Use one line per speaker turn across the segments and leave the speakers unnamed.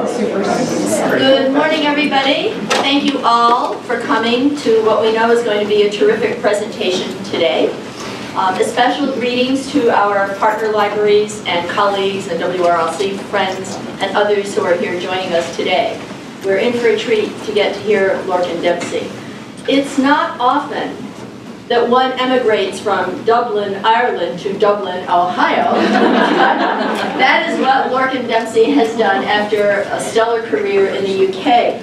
Good morning, everybody. Thank you all for coming to what we know is going to be a terrific presentation today. Special greetings to our partner libraries and colleagues and WRLC friends and others who are here joining us today. We're in for a treat to get to hear Lorcan Dempsey. It's not often that one emigrates from Dublin, Ireland to Dublin, Ohio. That is what Lorcan Dempsey has done after a stellar career in the UK.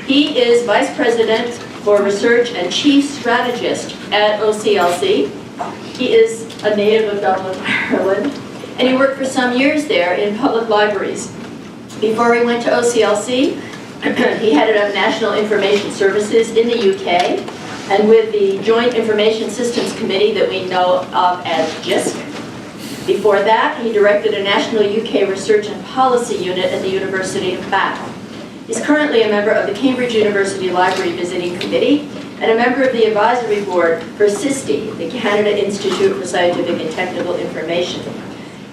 He is Vice President for Research and Chief Strategist at OCLC. He is a native of Dublin, Ireland, and he worked for some years there in public libraries. Before he went to OCLC, he headed up National Information Services in the UK, and with the Joint Information Systems Committee that we know of as JISC. Before that, he directed a national UK research and policy unit at the University of Bath. He's currently a member of the Cambridge University Library Visiting Committee and a member of the advisory board for CISTI, the Canada Institute for Scientific and Technical Information.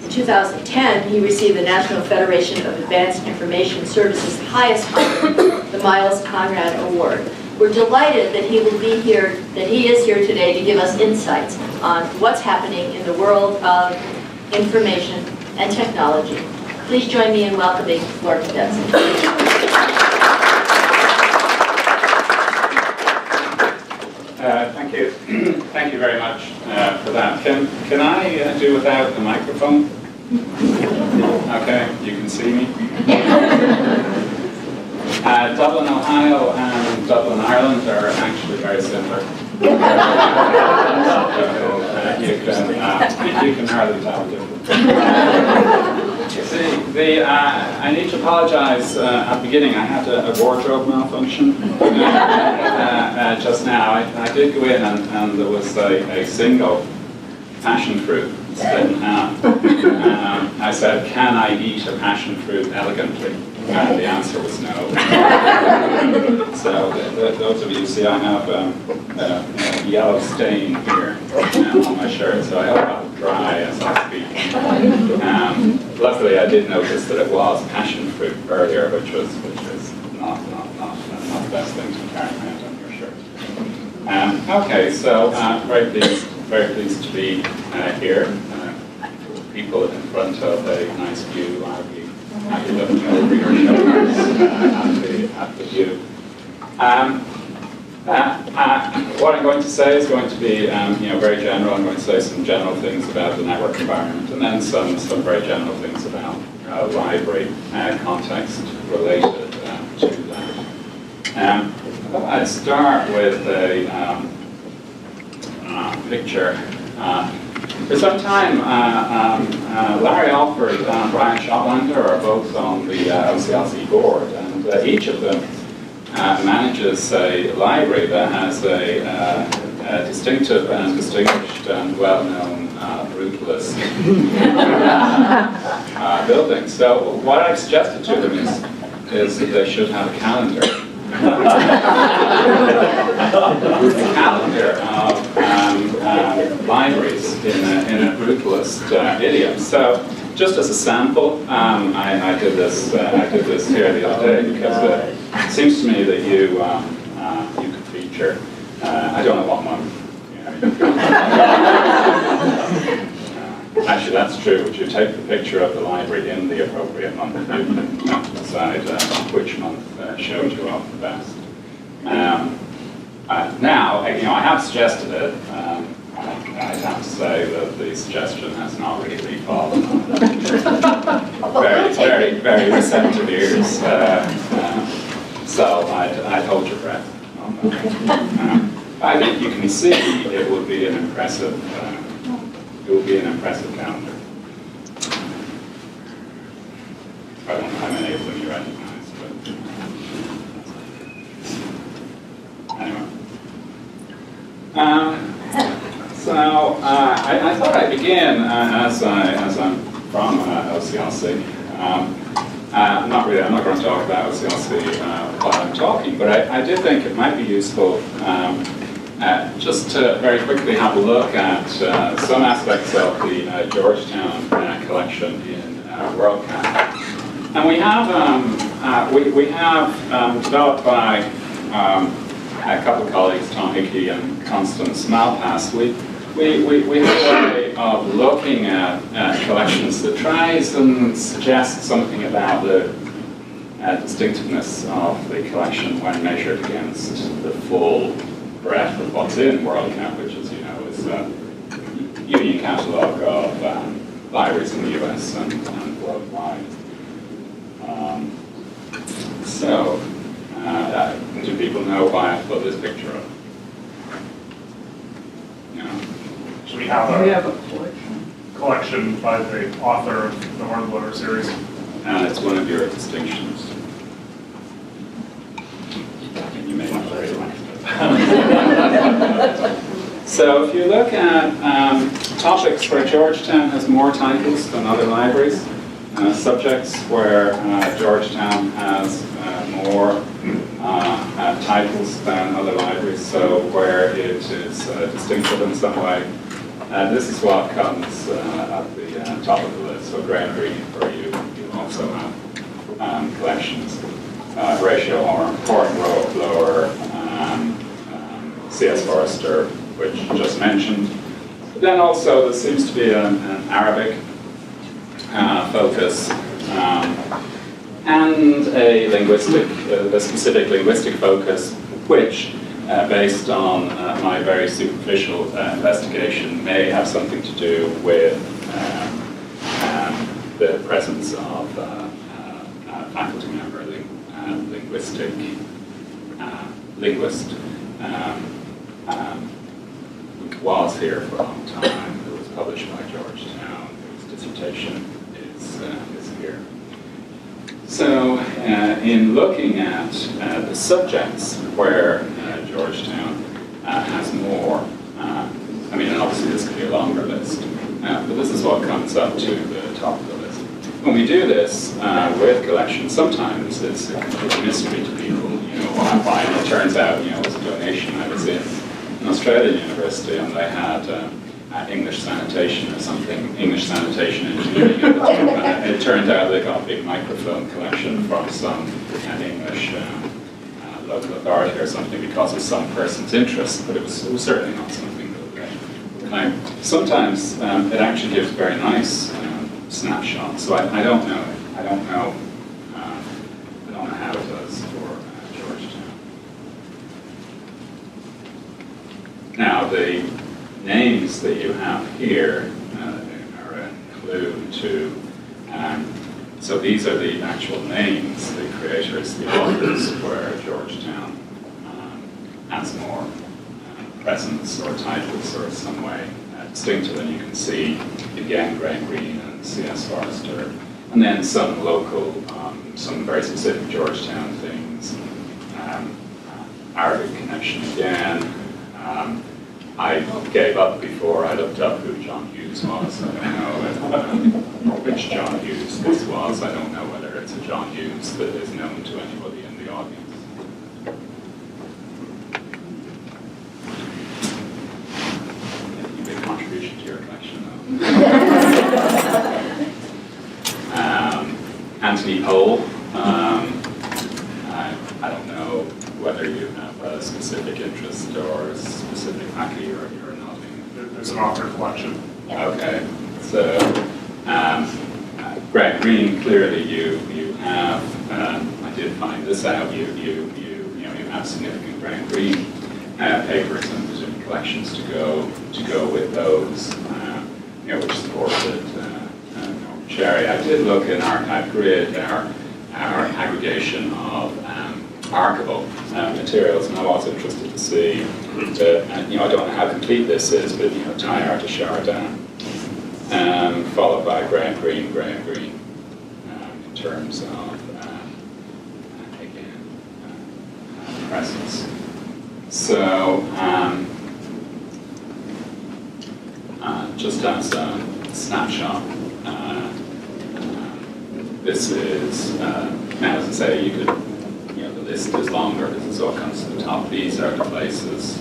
In 2010, he received the National Federation of Advanced Information Services' highest honor, the Miles Conrad Award. We're delighted that he will be here, that he is here today to give us insights on what's happening in the world of information and technology. Please join me in welcoming Lorcan Dempsey.
Thank you. Thank you very much for that. Can I do without the microphone? Okay, you can see me. Dublin, Ohio and Dublin, Ireland are actually very similar. You can hardly tell the difference. I need to apologize at the beginning. I had a wardrobe malfunction just now. I did go in and there was a single passion fruit split in half. I said, can I eat a passion fruit elegantly? And the answer was no. So those of you see, I have a yellow stain here on my shirt, so I hope I'll dry as I speak. Luckily, I did notice that it was passion fruit earlier, which was not the best thing to carry around on your shirt. Okay, so very pleased to be here. People in front of a nice view. I'll be happy looking over your shoulders at the view. What I'm going to say is going to be very general. I'm going to say some general things about the network environment, and then some very general things about library context related to that. I'd start with a picture. For some time, Larry Alford and Brian Shotlander are both on the OCLC board, and each of them manages a library that has a distinctive and distinguished and well-known rootless building. So what I've suggested to them is that they should have a calendar. A calendar of libraries in a brutalist idiom. So, just as a sample, I did this here the other day because it seems to me that you could feature. I don't know what month. Actually, that's true. Would you take the picture of the library in the appropriate month? You can decide which month showed you off the best. Now, I have suggested it. I'd have to say that the suggestion has not really fallen on very receptive ears. So I'd hold your breath on that. I think you can see it would be an impressive. It will be an impressive calendar. I don't know how many of them you recognize, but anyway. So I thought I'd begin as I'm from OCLC. I'm not going to talk about OCLC while I'm talking, but I did think it might be useful just to very quickly have a look at some aspects of the Georgetown collection in WorldCat. And we have we have developed by a couple of colleagues, Tom Hickey and Constance Malpass, we have a way of looking at collections that tries and suggests something about the distinctiveness of the collection when measured against the full breadth of what's in WorldCat, which, as you know, is a union catalogue of libraries in the US and worldwide. Do people know why I put this picture up? No.
So we have
We
a
have a collection.
collection by the author of the Hornblower series.
And it's one of your distinctions. And you may not realize it. So if you look at topics where Georgetown has more titles than other libraries, subjects where Georgetown has more titles than other libraries, so where it is distinctive in some way, this is what comes at the top of the list. So Graham Greene, where you also have collections, Horatio Horn Blower, C.S. Forrester, which just mentioned. But then also there seems to be an Arabic focus and a specific linguistic focus, which, based on my very superficial investigation, may have something to do with the presence of a faculty member, linguist, was here for a long time, who was published by Georgetown, whose dissertation is here. So in looking at the subjects where Georgetown has more, and obviously this could be a longer list, but this is what comes up to the top of the list. When we do this with collections, sometimes it's a complete mystery to people, why it turns out, it was a donation. I was in an Australian university and they had English sanitation or something, English sanitation engineering at the time. And it turned out they got a big microfilm collection from some English local authority or something because of some person's interest, but it was certainly not something that they. Sometimes it actually gives very nice snapshots. So I don't know. I don't know how it does for Georgetown. Now the names that you have here are a clue to, so these are the actual names, the creators, the authors, where Georgetown has more presence or titles or some way distinctive, and you can see again Graham Greene and C.S. Forrester, and then some local, some very specific Georgetown things, Arabic connection again. I gave up before I looked up who John Hughes was. I don't know which John Hughes this was. I don't know whether it's a John Hughes that is known to anybody in the audience. Any big contribution to your collection, though. Anthony Pohl. I don't know whether you have a specific interest or a specific faculty or you're nodding.
There's an author collection.
Okay, so Greg Greene, clearly you have. I did find this out. You have significant Greg Greene papers and presumably collections to go with those. Which supported Norman Cherry. I did look in Archive Grid, our aggregation of archival materials, and I was interested to see that, I don't know how complete this is, but Teilhard to Chardin, followed by Graham Greene, in terms of, again, presence. So, just as a snapshot, this is, now as I say, you could, the list is longer, this is all comes to the top. These are places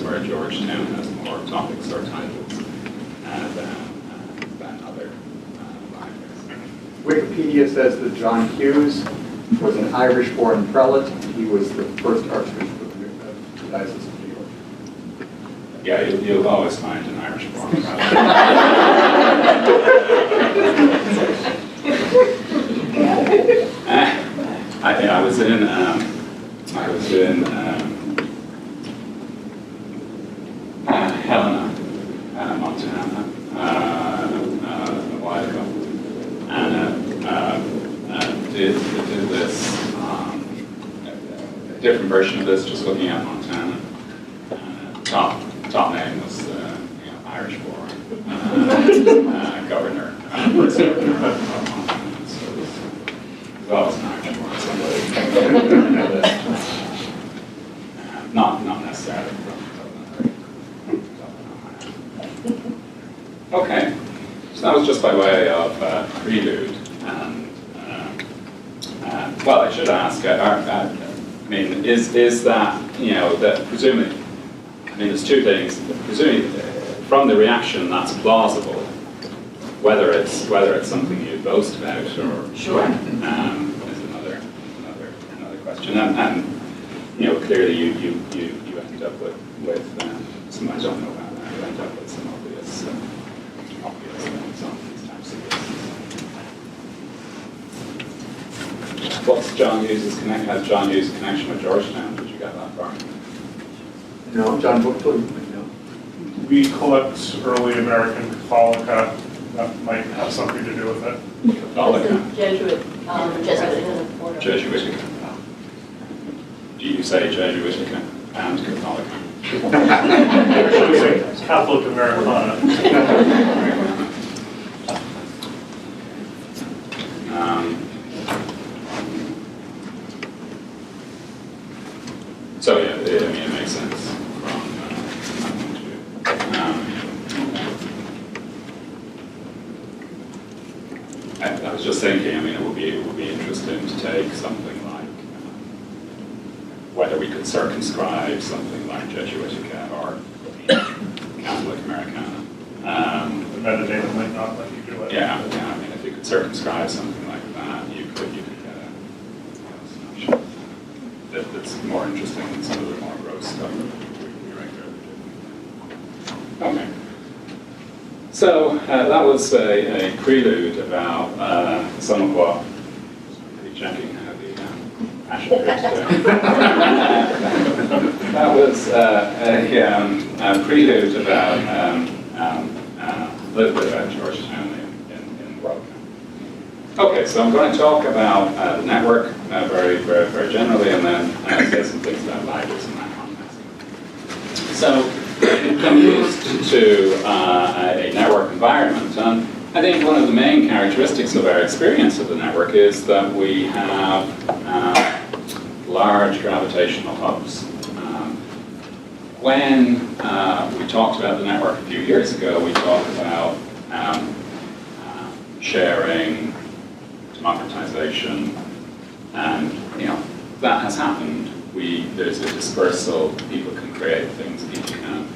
where Georgetown has more topics or titles than other libraries.
Wikipedia says that John Hughes
was an Irish-born prelate. He was the first Archbishop of the Diocese of New York.
Yeah, you'll always find an Irish born. I was in Helena, Montana, a while ago, and did this a different version of this, just looking at Montana. Top name was Irish born governor, first governor of Montana. So there's always an Irish born somebody. Not necessarily from Dublin. Okay, so that was just by way of prelude. And well, I should ask. I mean, is that that presumably? I mean, there's two things. Presumably, from the reaction, that's plausible. Whether it's something you boast about or
Sure.
is another question. And clearly you end up with some I don't know about that. You end up with some obvious things on these types of lists. What's John Hughes' connection? Has John Hughes a connection with Georgetown? Did you get that far?
No, John Booktoy, no.
We collect early American Catholica. That might have something to do with it.
Catholica.
Jesuit.
Jesuitica. Do you say Jesuitica and Catholica?
Actually, say Catholic Americana.
So yeah, I mean, it makes sense from that point of view. I was just thinking. I mean, it would be interesting to take something like whether we could circumscribe something like Jesuitica or Catholic Americana.
The metadata might not let you do it.
Yeah. I mean, if you could circumscribe something like that, you could get a snapshot that's more interesting than some of the more gross stuff that we regularly do. Okay. So that was a prelude about some of what. Pretty checking how the passion goes down. That was a prelude about a little bit about Georgetown in Lorcan. Okay, so I'm going to talk about the network very generally, and then say some things about libraries in that context. So, I'm used to a network environment, and I think one of the main characteristics of our experience of the network is that we have large gravitational hubs. When we talked about the network a few years ago, we talked about sharing, democratization, and that has happened. There's a dispersal. People can create things. People can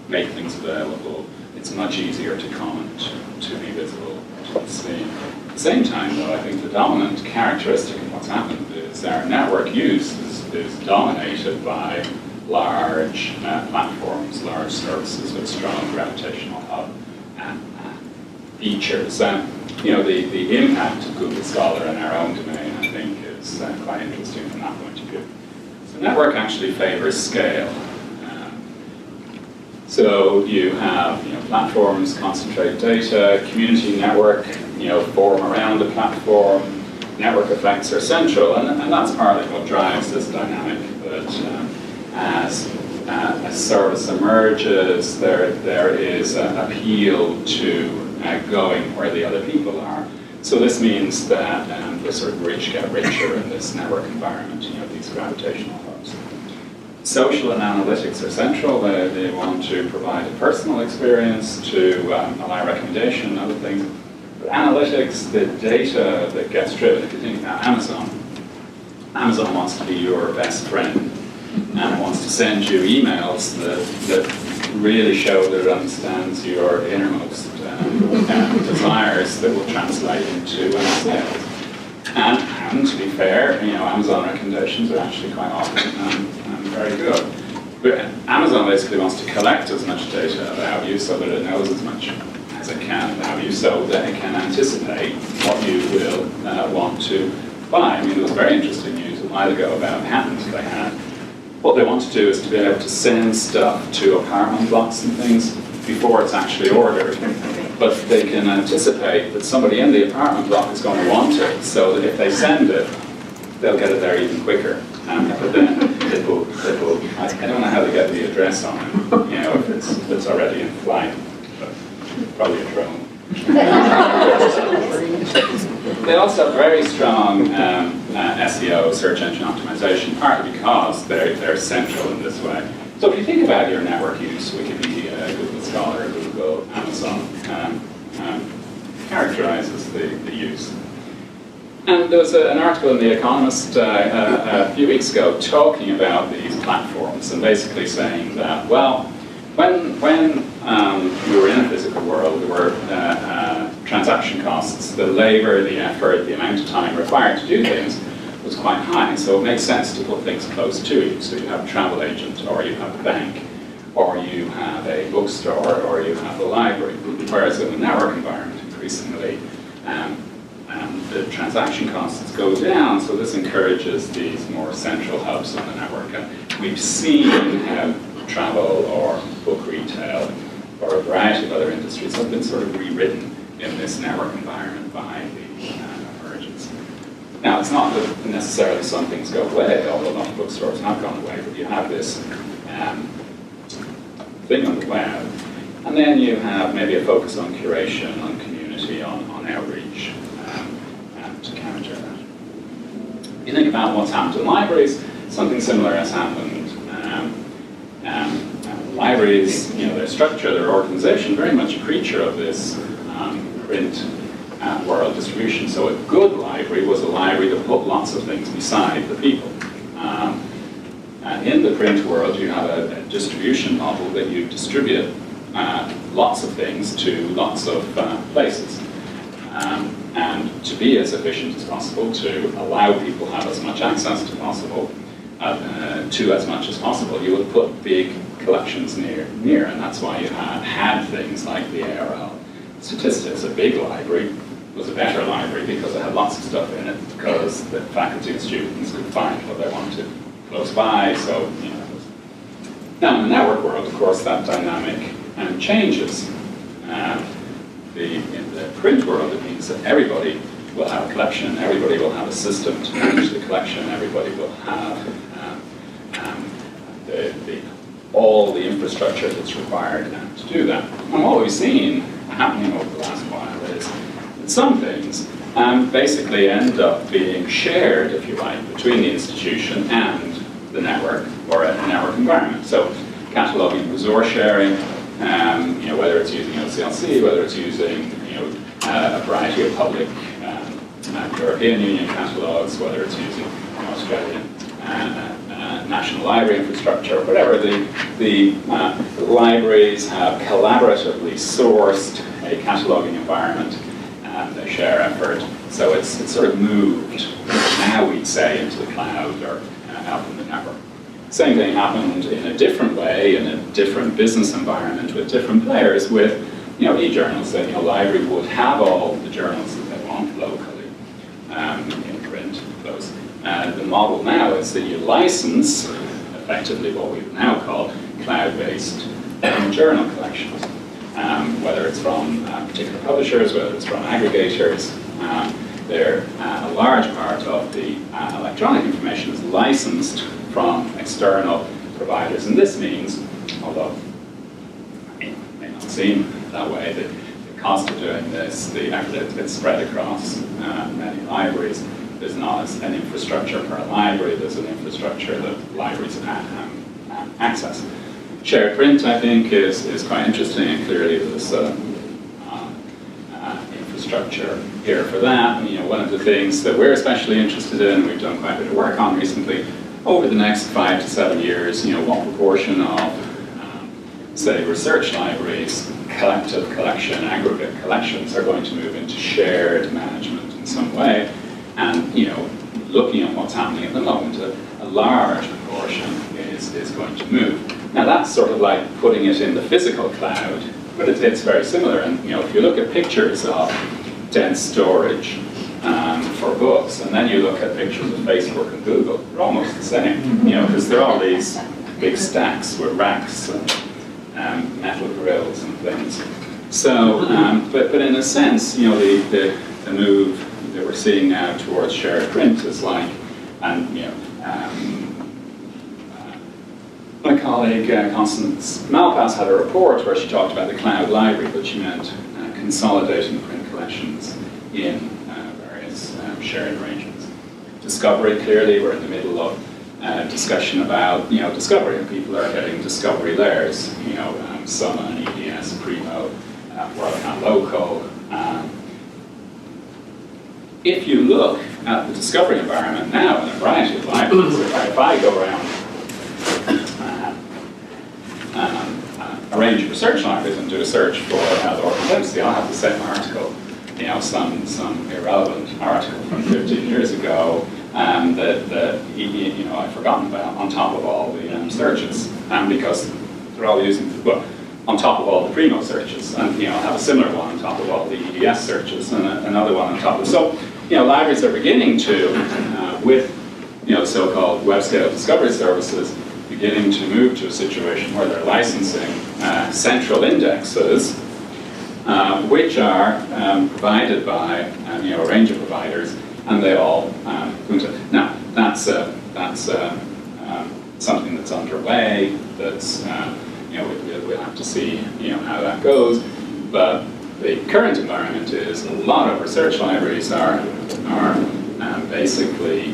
make things available. It's much easier to comment, to be visible, to be seen. At the same time, though, I think the dominant characteristic of what's happened is our network use is dominated by large platforms, large services with strong gravitational hub features. The impact of Google Scholar in our own domain, I think, is quite interesting from that point of view. So network actually favors scale. So you have platforms concentrate data, community network form around a platform, network effects are central, and that's partly what drives this dynamic that as a service emerges, there is an appeal to going where the other people are. So this means that the sort of rich get richer in this network environment, these gravitational hubs. Social and analytics are central. They want to provide a personal experience to allow recommendation and other things. But analytics, the data that gets driven, if you think about Amazon wants to be your best friend, and it wants to send you emails that really show that it understands your innermost desires that will translate into sales. And how And to be fair, Amazon recommendations are actually quite often very good. But Amazon basically wants to collect as much data about you so that it knows as much as it can about you, so that it can anticipate what you will want to buy. I mean, there was very interesting news a while ago about a patent they had. What they want to do is to be able to send stuff to apartment blocks and things before it's actually ordered. But they can anticipate that somebody in the apartment block is going to want it, so that if they send it, they'll get it there even quicker. But then it will, I don't know how to get the address on it, if it's already in flight, but probably a drone. They also have very strong SEO, search engine optimization, partly because they're central in this way. So if you think about your network use, Wikipedia, Google Scholar, Google, Amazon, characterizes the use. And there was an article in The Economist a few weeks ago talking about these platforms and basically saying that, well, when we were in a physical world, there were transaction costs, the labor, the effort, the amount of time required to do things was quite high. So it makes sense to put things close to you. So you have a travel agent, or you have a bank, or you have a bookstore, or you have a library. Whereas in the network environment, increasingly, the transaction costs go down, so this encourages these more central hubs on the network. And we've seen how travel or book retail or a variety of other industries have been sort of rewritten in this network environment by the emergence. Now, it's not that necessarily some things go away, although a lot of bookstores have gone away, but you have this thing on the web, and then you have maybe a focus on curation, on community, on outreach, to counter that. You think about what's happened in libraries, something similar has happened. Libraries, their structure, their organization, very much a creature of this print world distribution. So a good library was a library that put lots of things beside the people. And in the print world, you have a distribution model that you distribute lots of things to lots of places. And to be as efficient as possible, to allow people to have as much access as possible, to as much as possible, you would put big collections near, and that's why you had things like the ARL Statistics. A big library was a better library because it had lots of stuff in it, because the faculty and students could find what they wanted close by. So, now in the network world, of course, that dynamic changes. In the print world, it means that everybody will have a collection, everybody will have a system to manage the collection, everybody will have all the infrastructure that's required to do that. And what we've seen happening over the last while is that some things basically end up being shared, if you like, between the institution and the network, or a network environment. So cataloging, resource sharing, whether it's using OCLC, whether it's using a variety of public European Union catalogs, whether it's using Australian national library infrastructure, whatever. The libraries have collaboratively sourced a cataloging environment, and they share effort. So it's sort of moved, now we'd say, into the cloud or out in the network. Same thing happened in a different way, in a different business environment with different players with, e-journals. That library would have all the journals that they want locally in print. The model now is that you license, effectively what we've now called cloud-based journal collections. Whether it's from particular publishers, whether it's from aggregators, a large part of the electronic information is licensed from external providers. And this means, although it may not seem that way, that the cost of doing this, the effort that's spread across many libraries, there's not an infrastructure per library, there's an infrastructure that libraries access. Shared print, I think, is quite interesting, and clearly there's infrastructure here for that. One of the things that we're especially interested in, we've done quite a bit of work on recently, over the next 5 to 7 years, what proportion of, say, research libraries, collective collection, aggregate collections are going to move into shared management in some way. And, looking at what's happening at the moment, a large proportion is going to move. Now that's sort of like putting it in the physical cloud, but it's very similar. And if you look at pictures of dense storage for books, and then you look at pictures of Facebook and Google, they're almost the same, because they're all these big stacks with racks and metal grills and things. So, but in a sense, the move that we're seeing now towards shared print is like, and my colleague Constance Malpass had a report where she talked about the cloud library, but she meant consolidating print collections in various shared arrangements. Discovery, clearly, we're in the middle of discussion about discovery, and people are getting discovery layers. Summa and EDS, Primo, Lorcan Local. If you look at the discovery environment now in a variety of libraries, if I go around a range of research libraries and do a search for Lorcan Dempsey, I'll have the same article, some irrelevant article from 15 years ago that I've forgotten about on top of all the searches, because they're all using, well, on top of all the Primo searches, and I'll have a similar one on top of all the EDS searches, and another one on top of. So libraries are beginning to, with so-called web-scale discovery services, beginning to move to a situation where they're licensing central indexes, which are provided by a range of providers, and they all now that's something that's underway. That's we'll have to see how that goes, but the current environment is a lot of research libraries are basically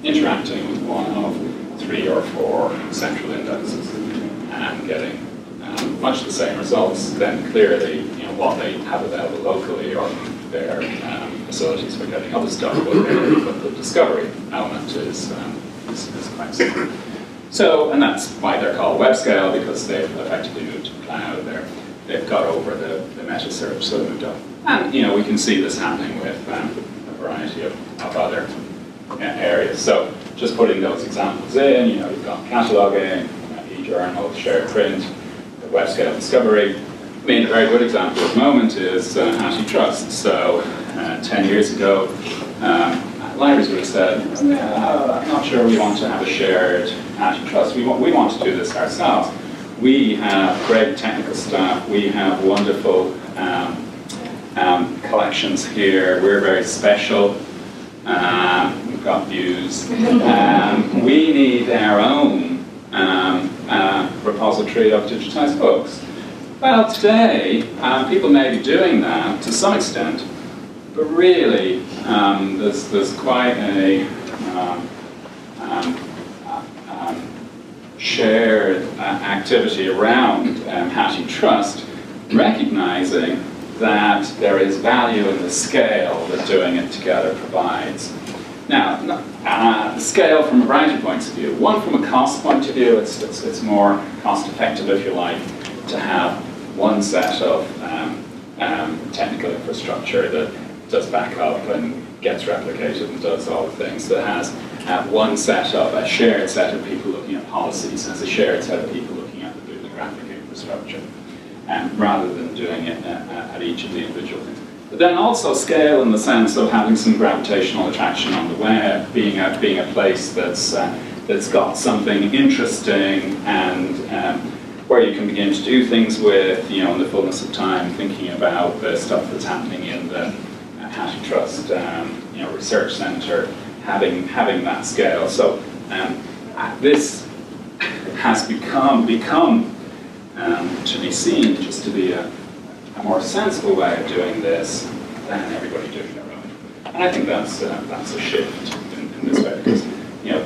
interacting with one of 3 or 4 central indexes and getting much the same results. Then clearly, what they have available locally or their facilities for getting other stuff, but the discovery element is quite similar. So, and that's why they're called web scale, because they've effectively moved to the cloud. They've got over the meta search, so moved up. And we can see this happening with a variety of other areas. So, just putting those examples in, you've got cataloging, e-journal, shared print, the web scale discovery. I mean, a very good example at the moment is antitrust. So, 10 years ago, libraries would have said, I'm not sure we want to have a shared antitrust. We want to do this ourselves. We have great technical staff. We have wonderful collections here. We're very special. We've got views. We need our own repository of digitized books. Well, today, people may be doing that to some extent, but really, there's quite a shared activity around antitrust, recognizing that there is value in the scale that doing it together provides. Now, the scale from a variety of points of view. One, from a cost point of view, it's more cost effective, if you like, to have one set of technical infrastructure that does backup and gets replicated and does all the things, that has one set of, a shared set of people looking at policies, has a shared set of people looking at the bibliographic infrastructure, rather than doing it at each of the individual things. But then also scale in the sense of having some gravitational attraction on the web, being a place that's got something interesting and where you can begin to do things with, in the fullness of time, thinking about the stuff that's happening in the antitrust, research center, having that scale. So this has become to be seen just to be a more sensible way of doing this than everybody doing their own. And I think that's a shift in this way, because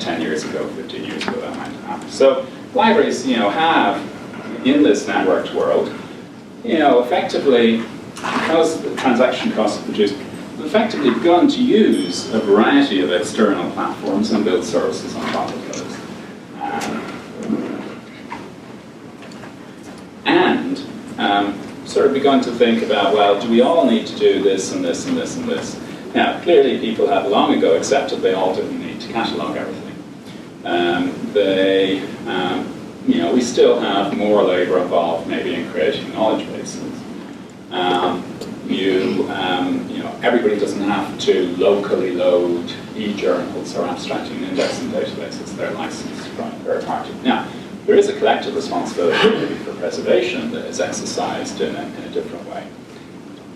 10 years ago, 15 years ago, that might happen. So libraries, have in this networked world, effectively, because the transaction costs are produced, effectively begun to use a variety of external platforms and build services on top of those. And sort of begun to think about, well, do we all need to do this and this and this and this? Now, clearly people have long ago accepted they all didn't need to catalog everything. We still have more labor involved maybe in creating knowledge bases. Everybody doesn't have to locally load e-journals or abstracting and indexing databases. They're licensed from a third party. Now, there is a collective responsibility for preservation that is exercised in a different way.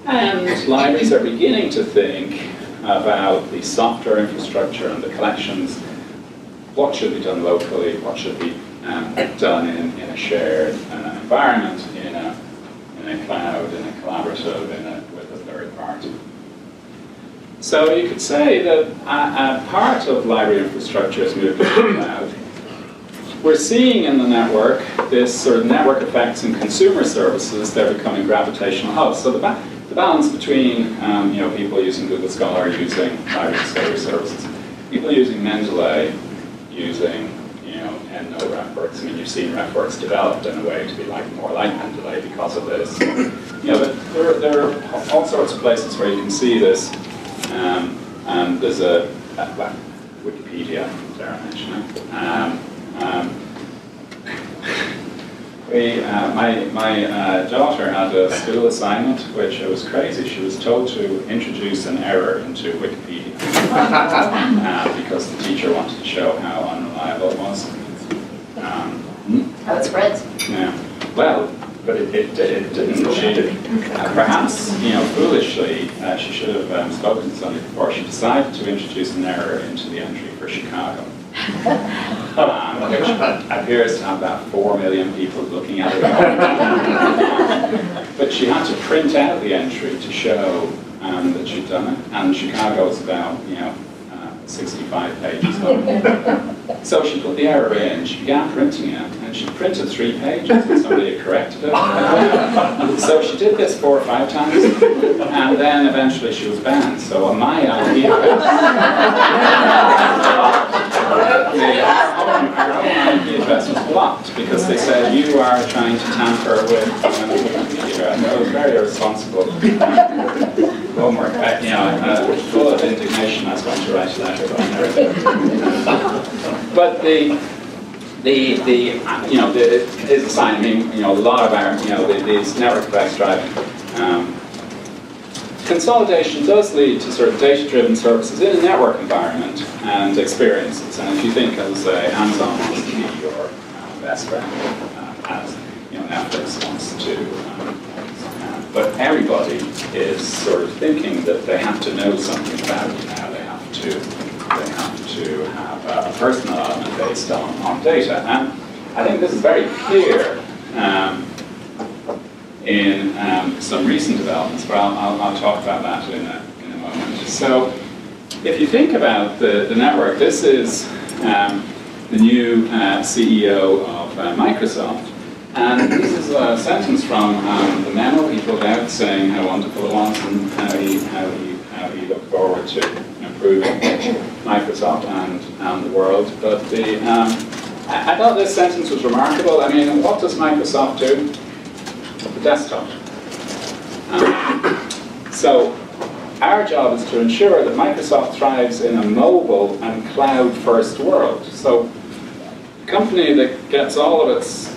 And libraries are beginning to think about the software infrastructure and the collections. What should be done locally? What should be done in a shared environment, in a cloud, in a collaborative, with a third party? So you could say that a part of library infrastructure is moving to the cloud. We're seeing in the network this sort of network effects in consumer services. They're becoming gravitational hubs. So the balance between people using Google Scholar, using library discovery services, people using Mendeley, using EndNote RefWorks. I mean, you've seen RefWorks developed in a way to be more like Mendeley because of this. But there are all sorts of places where you can see this. And there's Wikipedia, dare I mention it. My daughter had a school assignment, which it was crazy. She was told to introduce an error into Wikipedia because the teacher wanted to show how unreliable it was.
How it spreads.
Yeah. Well, but it didn't. She perhaps, foolishly, she should have spoken to somebody before. She decided to introduce an error into the entry for Chicago. Which appears to have about 4 million people looking at it. But she had to print out the entry to show that she'd done it, and Chicago's about 65 pages long. So she put the error in, she began printing it, and she printed 3 pages, and somebody had corrected it. So she did this 4 or 5 times, and then eventually she was banned. So my idea our IP address was blocked because they said you are trying to tamper with Wikipedia, and that was very irresponsible homework. Full of indignation, I was going to write a letter, but I never did. But here's a sign. I mean, a lot of our, these network effects driving. Consolidation does lead to sort of data-driven services in a network environment and experiences. And if you think, as I say, Amazon wants to be your best friend, as Netflix wants to, but everybody is sort of thinking that they have to know something about you now. They have to have a personal element based on data. And I think this is very clear in some recent developments, but I'll talk about that in a moment. So if you think about the network, this is the new CEO of Microsoft. And this is a sentence from the memo he put out saying how wonderful it was and how he looked forward to improving Microsoft and the world. But I thought this sentence was remarkable. I mean, what does Microsoft do? The desktop. So our job is to ensure that Microsoft thrives in a mobile and cloud-first world. So a company that gets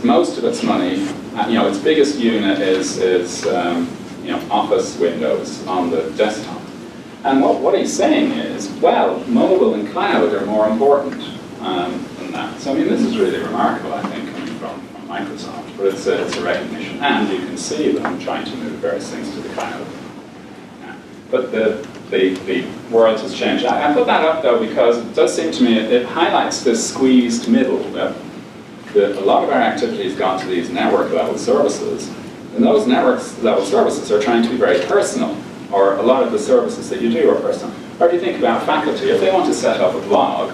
most of its money, its biggest unit is Office Windows on the desktop. And what he's saying is, well, mobile and cloud are more important than that. So I mean, this is really remarkable, I think, coming from Microsoft, but it's a recognition, and you can see them trying to move various things to the cloud. Yeah. But the world has changed. I put that up, though, because it does seem to me it highlights this squeezed middle, that a lot of our activity has gone to these network-level services, and those network-level services are trying to be very personal, or a lot of the services that you do are personal. Or if you think about faculty, if they want to set up a blog,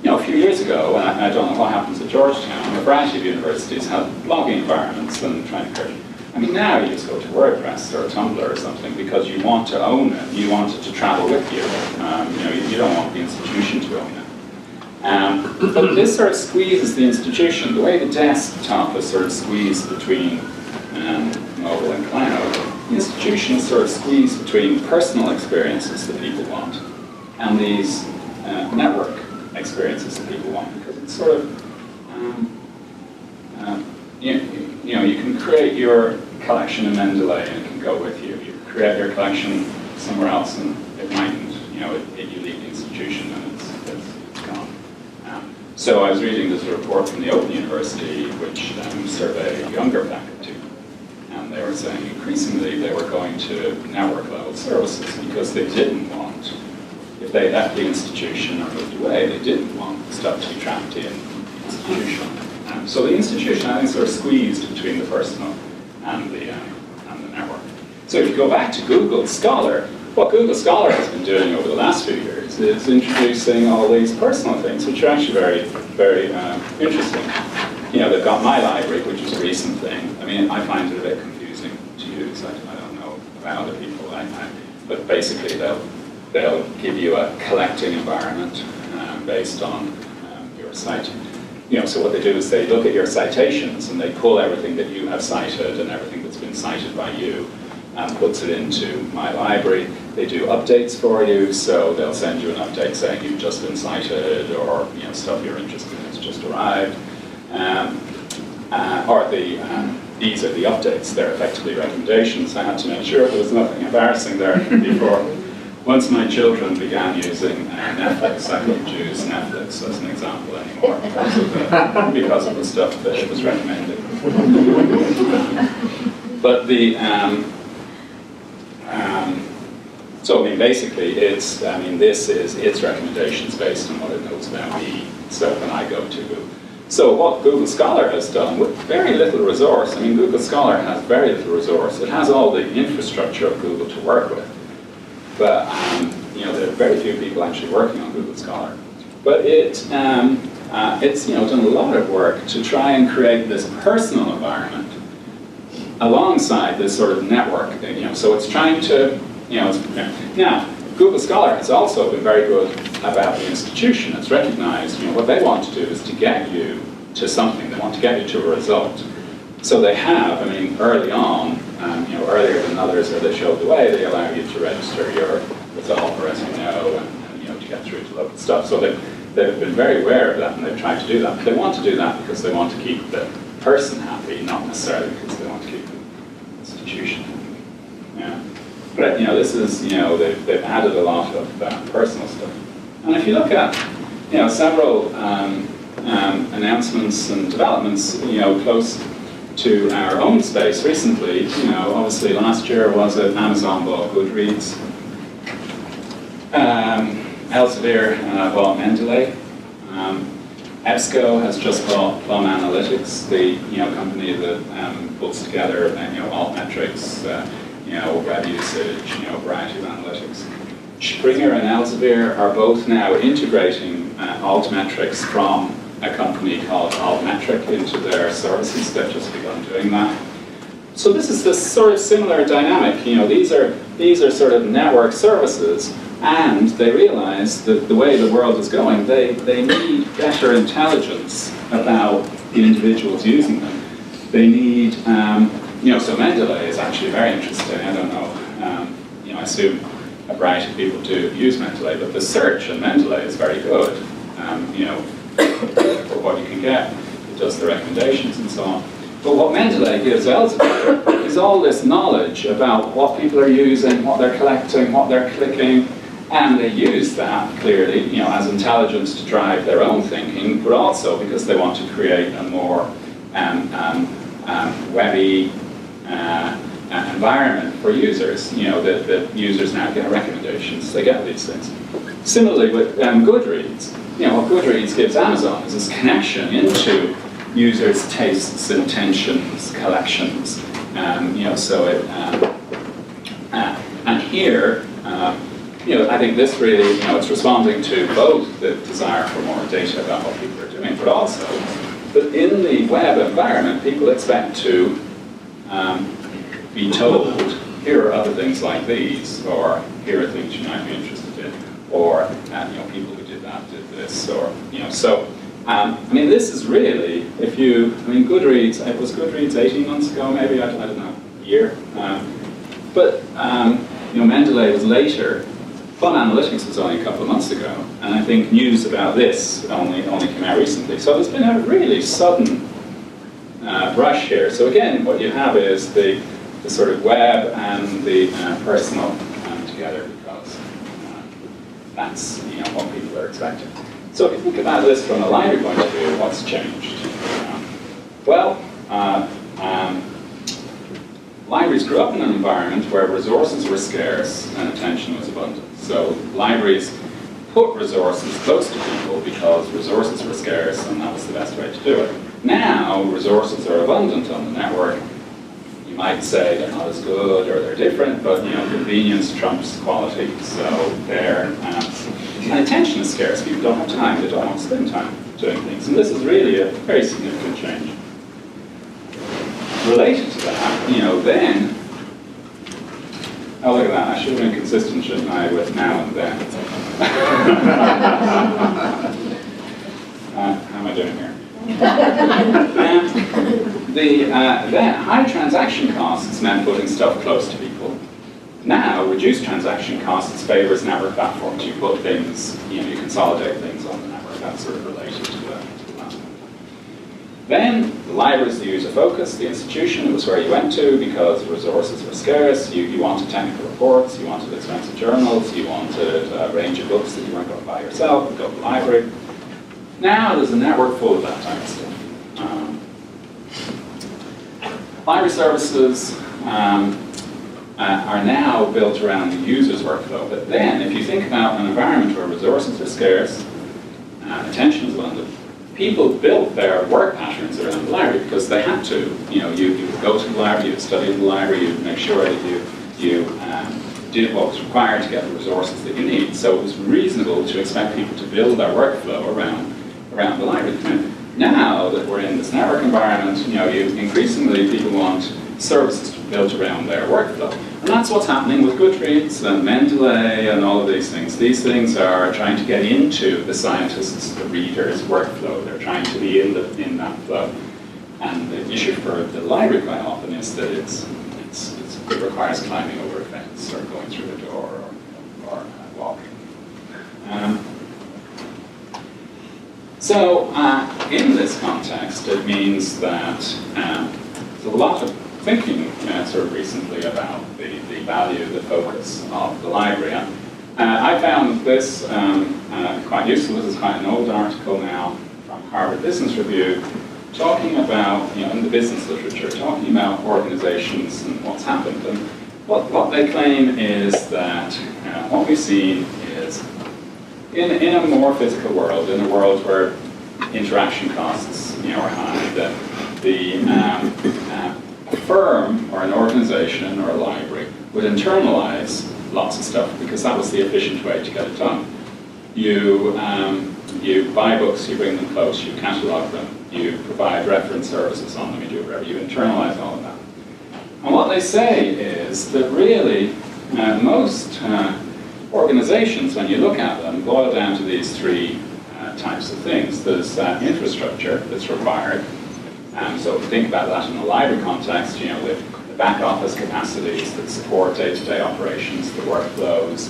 a few years ago, and I don't know what happens at Georgetown, a variety of universities have blogging environments and trying to encourage. I mean, now you just go to WordPress or Tumblr or something because you want to own it. You want it to travel with you. You don't want the institution to own it. But this sort of squeezes the institution. The way the desktop is sort of squeezed between mobile and cloud. the institution is sort of squeezed between personal experiences that people want and these network experiences that people want, because it's sort of, you can create your collection in Mendeley and it can go with you. You create your collection somewhere else and it mightn't, you leave the institution and it's gone. So I was reading this report from the Open University, which surveyed younger faculty, and they were saying increasingly they were going to network level services because they didn't want, if they left the institution or moved away, they didn't want stuff to be trapped in the institution. So the institution, I think, sort of squeezed between the personal and the network. So if you go back to Google Scholar, what Google Scholar has been doing over the last few years is introducing all these personal things, which are actually very, very interesting. They've got My Library, which is a recent thing. I mean, I find it a bit confusing to use. I don't know about other people, but basically they'll give you a collecting environment based on your site. So what they do is they look at your citations and they pull everything that you have cited and everything that's been cited by you and puts it into My Library. They do updates for you, so they'll send you an update saying you've just been cited, or stuff you're interested in has just arrived. These are the updates. They're effectively recommendations. I had to make sure there was nothing embarrassing there before. Once my children began using Netflix, I couldn't use Netflix as an example anymore because of the stuff that it was recommending. But basically, it's recommendations based on what it knows about me. So when I go to Google. So what Google Scholar has done with very little resource, Google Scholar has very little resource. It has all the infrastructure of Google to work with. But there are very few people actually working on Google Scholar. But it's done a lot of work to try and create this personal environment alongside this sort of network thing. So it's trying to now Google Scholar has also been very good about the institution. It's recognized what they want to do is to get you to something. They want to get you to a result. So they have, early on, earlier than others where they showed the way, they allow you to register your result, or as you know, and to get through to local stuff. So they've been very aware of that, and they've tried to do that. But they want to do that because they want to keep the person happy, not necessarily because they want to keep the institution happy. Yeah. But this is they've added a lot of personal stuff. And if you look at several announcements and developments close to our own space recently, obviously last year was at Amazon bought Goodreads. Elsevier bought Mendeley. EBSCO has just bought Plum Analytics, the company that puts together altmetrics, web usage, variety of analytics. Springer and Elsevier are both now integrating altmetrics from a company called Altmetric into their services. They've just begun doing that. So this is this sort of similar dynamic. These are sort of network services, and they realize that the way the world is going, they need better intelligence about the individuals using them. They need, so Mendeley is actually very interesting. I don't know, I assume a variety of people do use Mendeley, but the search in Mendeley is very good. For what you can get, it does the recommendations and so on. But what Mendeley gives Elsevier is all this knowledge about what people are using, what they're collecting, what they're clicking, and they use that clearly, as intelligence to drive their own thinking, but also because they want to create a more webby environment for users. That users now get recommendations, they get these things. Similarly with Goodreads. What Goodreads gives Amazon is this connection into users' tastes, intentions, collections. So it, and here, I think this really, it's responding to both the desire for more data about what people are doing, but also that in the web environment, people expect to be told, here are other things like these, or here are things you might be interested in, or people who did that did this, or so. This is really, if you, Goodreads, it was Goodreads 18 months ago, maybe, I don't know, a year. But Mendeley was later. Fun Analytics was only a couple of months ago, and I think news about this only came out recently. So there's been a really sudden rush here. So again, what you have is the sort of web and the personal together, because that's what people are expecting. So if you think about this from a library point of view, what's changed? Libraries grew up in an environment where resources were scarce and attention was abundant. So libraries put resources close to people because resources were scarce and that was the best way to do it. Now, resources are abundant on the network. You might say they're not as good or they're different, but convenience trumps quality. So and attention is scarce. People don't have time. They don't want to spend time doing things. And this is really a very significant change. Related to that, then, oh look at that, I should have been consistent, shouldn't I, with now and then. How am I doing here? Then high transaction costs meant putting stuff close to people. Now, reduced transaction costs favors network platforms. You put things, you consolidate things on the network. That's sort of related to that. Then, the library is the user focus, the institution. It was where you went to because resources were scarce. You wanted technical reports, you wanted expensive journals, you wanted a range of books that you weren't going to buy yourself, you go to the library. Now, there's a network full of that type of stuff. Library services are now built around the user's workflow. But then, if you think about an environment where resources are scarce, attention is abundant, people built their work patterns around the library because they had to. You would go to the library, you would study in the library, you would make sure that you did what was required to get the resources that you need. So it was reasonable to expect people to build their workflow around the library. Now that we're in this network environment, increasingly people want services to be built around their workflow. And that's what's happening with Goodreads and Mendeley and all of these things. These things are trying to get into the scientists, the readers' workflow. They're trying to be in that flow. And the issue for the library quite often is that it requires climbing over a fence or going through a door or walking. So in this context, it means that there's a lot of thinking sort of recently about the value, the focus of the library. I found this quite useful. This is quite an old article now from Harvard Business Review, talking about, in the business literature, talking about organizations and what's happened. And what they claim is that what we've seen is in a more physical world, in a world where interaction costs are high, that a firm or an organization or a library would internalize lots of stuff because that was the efficient way to get it done. You buy books, you bring them close, you catalog them, you provide reference services on them, you do whatever, you internalize all of that. And what they say is that really most organizations, when you look at them, boil down to these three types of things. There's infrastructure that's required. So think about that in a library context, the back office capacities that support day-to-day operations, the workflows.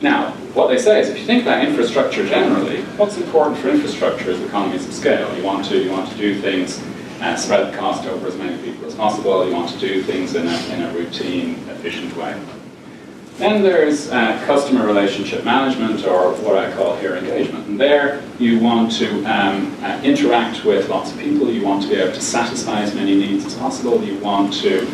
Now, what they say is if you think about infrastructure generally, what's important for infrastructure is economies of scale. You want to do things, spread the cost over as many people as possible. You want to do things in a routine, efficient way. Then there's customer relationship management, or what I call here engagement. And there you want to interact with lots of people. You want to be able to satisfy as many needs as possible. You want to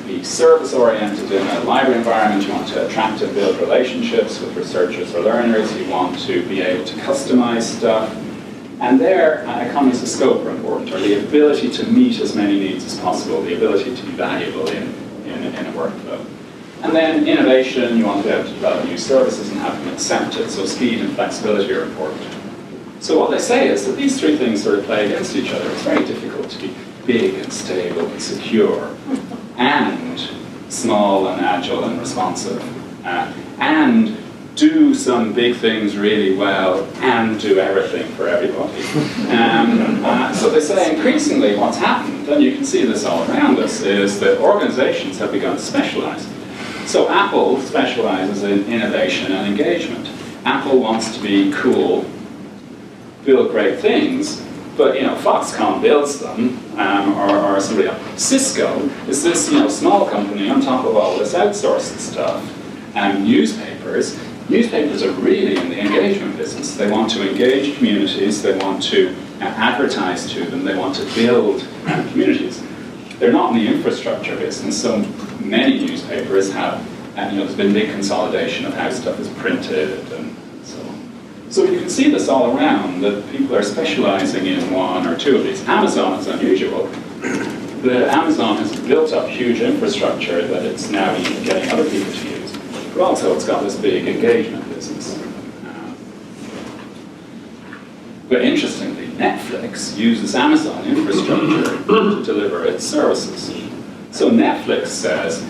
be service-oriented in a library environment. You want to attract and build relationships with researchers or learners. You want to be able to customize stuff. And there, economies of scope are important, or the ability to meet as many needs as possible, the ability to be valuable in a workflow. And then innovation, you want to be able to develop new services and have them accepted, so speed and flexibility are important. So what they say is that these three things sort of play against each other. It's very difficult to be big and stable and secure, and small and agile and responsive, and do some big things really well and do everything for everybody. So they say increasingly what's happened, and you can see this all around us, is that organizations have begun to specialize. So Apple specializes in innovation and engagement. Apple wants to be cool, build great things, but Foxconn builds them, or somebody else. Cisco is this small company on top of all this outsourced stuff. Newspapers are really in the engagement business. They want to engage communities, they want to advertise to them, they want to build communities. They're not in the infrastructure business, so many newspapers have, there's been big consolidation of how stuff is printed and so on. So you can see this all around, that people are specializing in one or two of these. Amazon is unusual. Amazon has built up huge infrastructure that it's now getting other people to use. But also it's got this big engagement business. But interestingly, Netflix uses Amazon infrastructure to deliver its services. So Netflix says,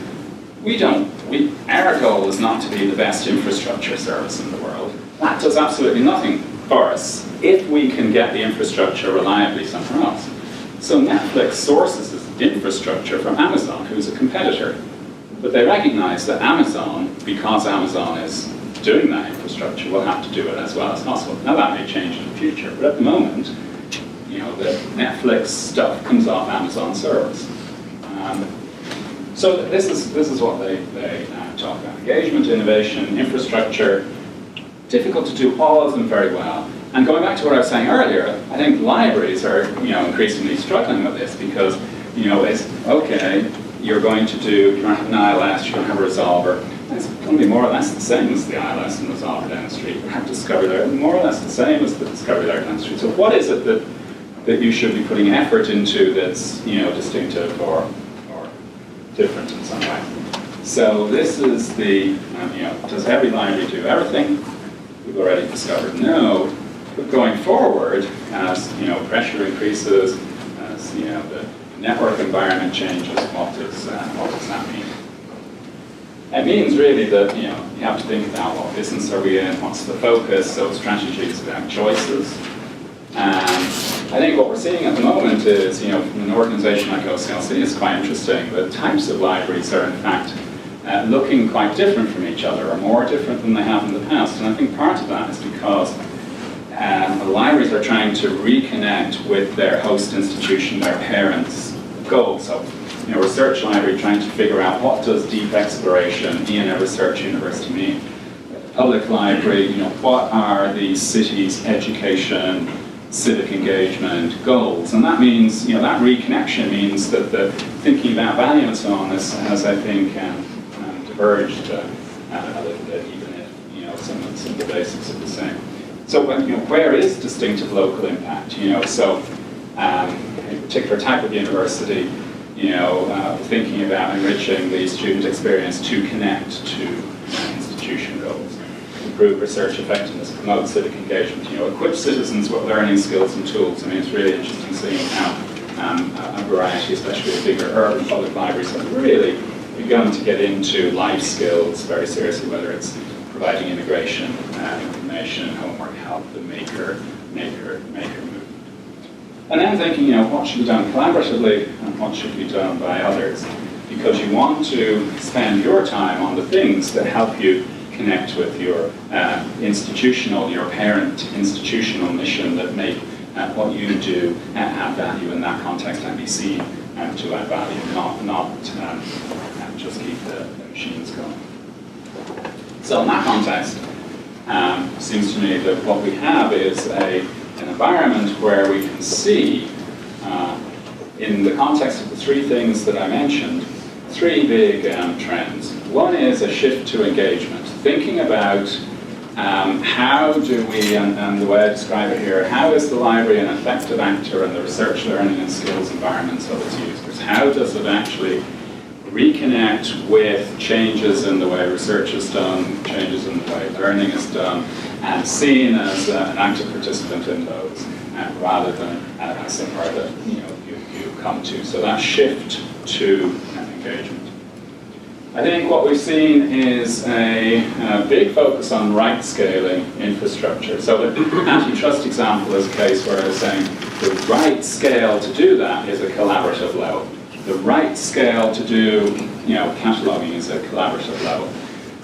our goal is not to be the best infrastructure service in the world. That does absolutely nothing for us if we can get the infrastructure reliably somewhere else. So Netflix sources its infrastructure from Amazon, who's a competitor. But they recognize that Amazon, because Amazon is doing that infrastructure, will have to do it as well as possible. Now that may change in the future, but at the moment, the Netflix stuff comes off Amazon servers. So this is what they talk about: engagement, innovation, infrastructure. Difficult to do all of them very well. And going back to what I was saying earlier, I think libraries are increasingly struggling with this because it's okay. You're going to have an ILS, you're going to have a resolver. It's going to be more or less the same as the ILS and resolver down the street. You have discovery layer, more or less the same as the discovery layer down the street. So what is it that you should be putting effort into that's distinctive or different in some way? So this is the does every library do everything? We've already discovered no. But going forward, as pressure increases, as the network environment changes, what does that mean? It means really that you have to think about what business are we in, what's the focus, so strategy is about choices. I think what we're seeing at the moment is, from an organization like OCLC, it's quite interesting. The types of libraries are in fact looking quite different from each other, or more different than they have in the past. And I think part of that is because the libraries are trying to reconnect with their host institution, their parents' goals. So, research library trying to figure out what does deep exploration in a research university mean. Public library, what are the city's education, civic engagement goals? And that means, that reconnection means that the thinking about value and so on has I think, diverged a little bit, even if, some of the basics are the same. So, where is distinctive local impact? So a particular type of university, thinking about enriching the student experience to connect to institution goals, improve research effectiveness, promote civic engagement, equip citizens with learning skills and tools. I mean, it's really interesting seeing how a variety, especially of bigger urban public libraries, have really begun to get into life skills very seriously, whether it's providing integration, information, homework help, the maker movement. And then thinking, what should be done collaboratively and what should be done by others, because you want to spend your time on the things that help you connect with your your parent institutional mission that make what you do add value in that context and be seen to add value, not just keep the machines going. So in that context, seems to me that what we have is an environment where we can see, in the context of the three things that I mentioned, three big trends. One is a shift to engagement, thinking about how do we, and the way I describe it here, how is the library an effective actor in the research, learning, and skills environments of its users? How does it actually reconnect with changes in the way research is done, changes in the way learning is done, and seen as an active participant in those, rather than as somewhere that you come to. So that shift to engagement. I think what we've seen is a big focus on right-scaling infrastructure. So the antitrust example is a case where I was saying the right scale to do that is a collaborative level. The right scale to do, cataloging is a collaborative level.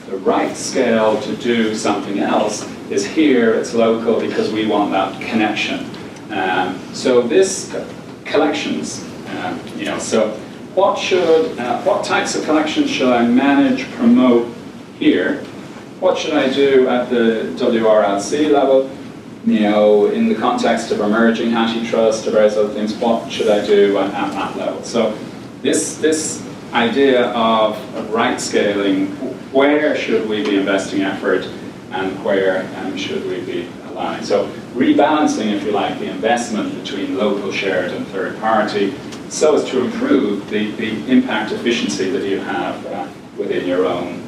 The right scale to do something else is here, it's local, because we want that connection. So this collections, so what types of collections should I manage, promote here? What should I do at the WRLC level? In the context of emerging antitrust or various other things, what should I do at that level? So this idea of right scaling, where should we be investing effort and where should we be allowing? So rebalancing, if you like, the investment between local, shared and third party so as to improve the impact efficiency that you have within your own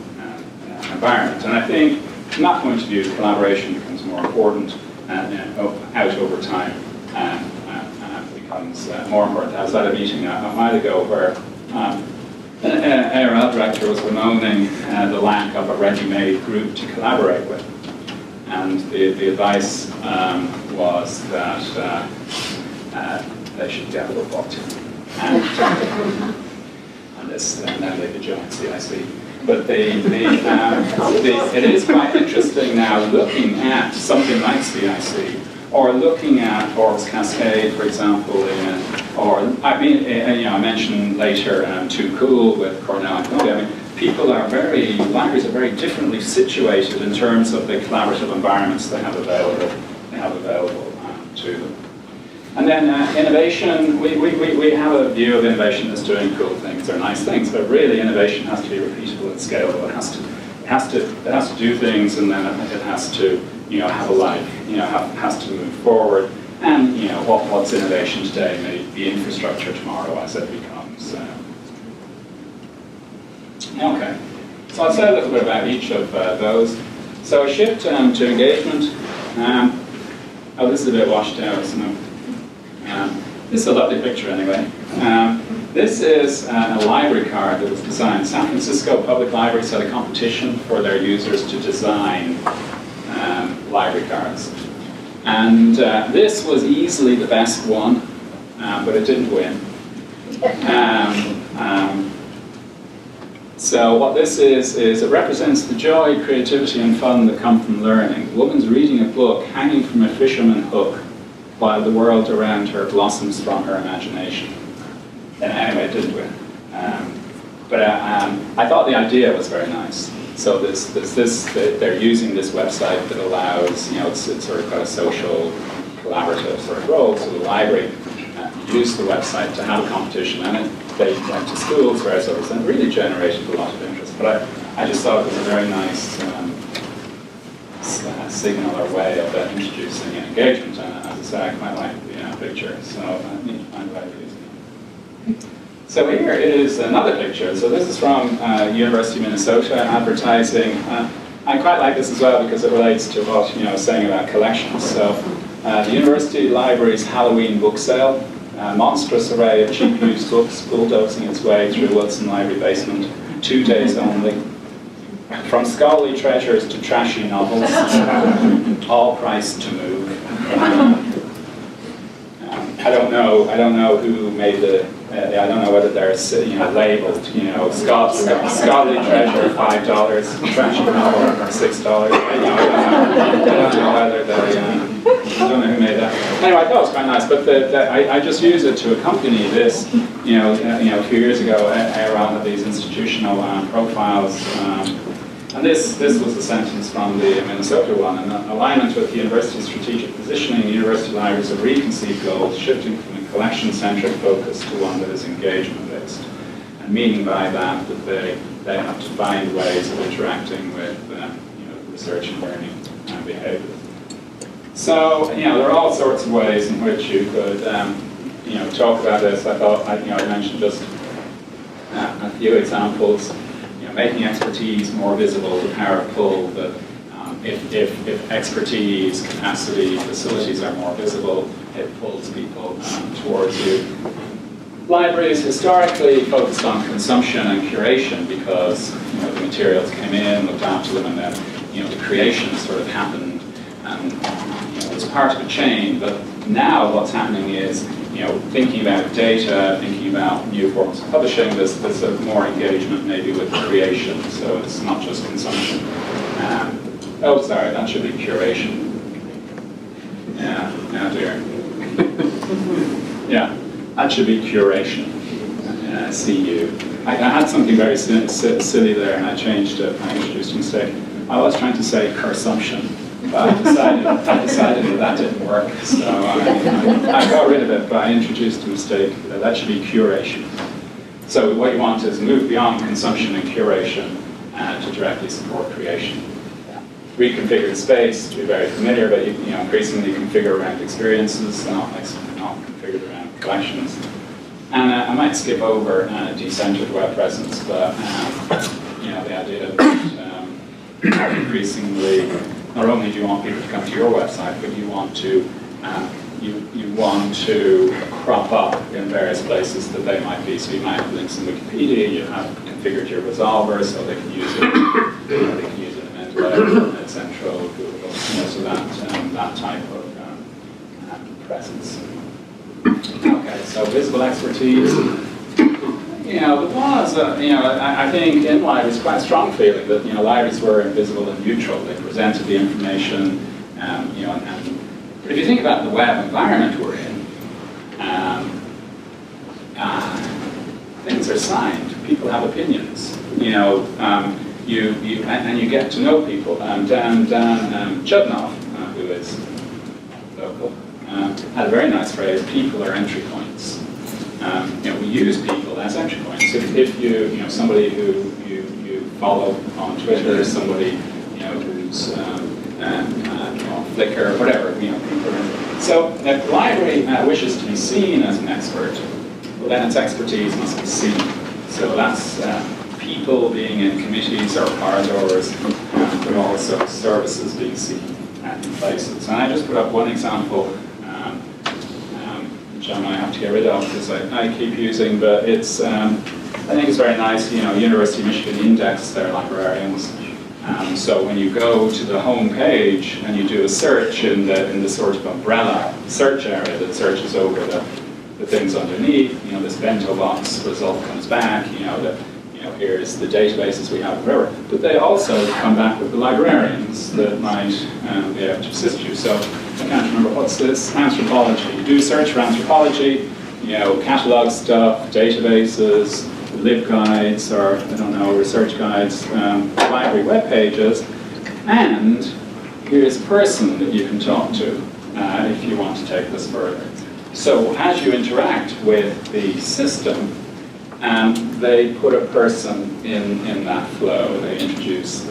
environment. And I think from that point of view, collaboration becomes more important out over time and becomes more important. I was at a meeting a while ago where an ARL director was bemoaning the lack of a ready-made group to collaborate with. And the advice was that they should get a football team. And now they could join CISTI. But it is quite interesting now looking at something like CISTI, or looking at Orbs Cascade, for example, I mentioned later Too Cool with Cornell and Columbia. I mean, libraries are very differently situated in terms of the collaborative environments they have available to them. And then innovation, we have a view of innovation as doing cool things or nice things, but really innovation has to be repeatable and scalable. It has to do things, and then it has to have a life, has to move forward. And what's innovation today may be infrastructure tomorrow as it becomes. Okay, so I'll say a little bit about each of those. So a shift to engagement. This is a bit washed out, isn't it? This is a lovely picture anyway. This is a library card that was designed. San Francisco Public Libraries had a competition for their users to design library cards. And this was easily the best one, but it didn't win. So what this is it represents the joy, creativity and fun that come from learning. The woman's reading a book hanging from a fisherman hook while the world around her blossoms from her imagination. And anyway, it didn't win. But I thought the idea was very nice. So they're using this website that allows, it's sort of got a social, collaborative sort of role. So the library used the website to have a competition, and they went to schools, various others, and it really generated a lot of interest. But I just thought it was a very nice signal or way of introducing engagement. And as I say, I quite like the picture, so I need to find a way of using it. So here is another picture. So this is from University of Minnesota advertising. I quite like this as well because it relates to what I was saying about collections. So the University Library's Halloween book sale, a monstrous array of cheap used books bulldozing its way through Wilson Library basement, 2 days only. From scholarly treasures to trashy novels, all priced to move. I don't know who made the. I don't know whether they're labeled. Scholarly treasure $5, trashy novel $6. I don't know whether they. I don't know who made that. Anyway, I thought it was quite nice, but I just use it to accompany this. A few years ago, around these institutional profiles. And this was a sentence from the Minnesota one. In alignment with the university's strategic positioning, university libraries have reconceived goals, shifting from a collection-centric focus to one that is engagement-based. And meaning by that they have to find ways of interacting with research and learning and behavior. So there are all sorts of ways in which you could talk about this. I thought I mentioned just a few examples. Making expertise more visible, the power of pull, that if expertise, capacity, facilities are more visible, it pulls people towards you. Libraries historically focused on consumption and curation because the materials came in, looked after them, and then the creation sort of happened, and it's part of a chain. But now what's happening is thinking about data, thinking about new forms of publishing. There's a more engagement maybe with creation, so it's not just consumption. Oh, sorry, that should be curation. Yeah, dear. Yeah. That should be curation. CU. I had something very silly there, and I changed it. I introduced a mistake. I was trying to say consumption, but I decided that didn't work. So I got rid of it, but I introduced a mistake. That should be curation. So what you want is move beyond consumption and curation to directly support creation. Reconfigured space to be very familiar, but increasingly configure around experiences, not configured around collections. And I might skip over decentered web presence, but the idea that increasingly, not only do you want people to come to your website, but you want to crop up in various places that they might be. So you might have links in Wikipedia. You have configured your resolver so they can use it. They can use it in Mendeley, Central, Google. So that type of presence. Okay, so visible expertise. There was, I think in libraries quite a strong feeling that libraries were invisible and neutral. They presented the information, but if you think about the web environment we're in, things are signed. People have opinions. You get to know people. Dan Chudnoff, who is local, had a very nice phrase: "People are entry points." We use people as entry points. If you somebody who you follow on Twitter, somebody who's on Flickr, or whatever, people are. So if the library wishes to be seen as an expert, well, then its expertise must be seen. So that's people being in committees or corridors, but also services being seen in places. And I just put up one example, which I might have to get rid of because I keep using, but it's I think it's very nice. University of Michigan index their librarians. So when you go to the home page and you do a search in the sort of umbrella search area that searches over the things underneath, this bento box result comes back. Here's the databases we have, whatever. But they also come back with the librarians that might be able to assist you. So I can't remember what's this. Anthropology. You do search for anthropology. Catalog stuff, databases, libguides, or research guides, library web pages, and here's a person that you can talk to if you want to take this further. So as you interact with the system, they put a person in that flow. They introduce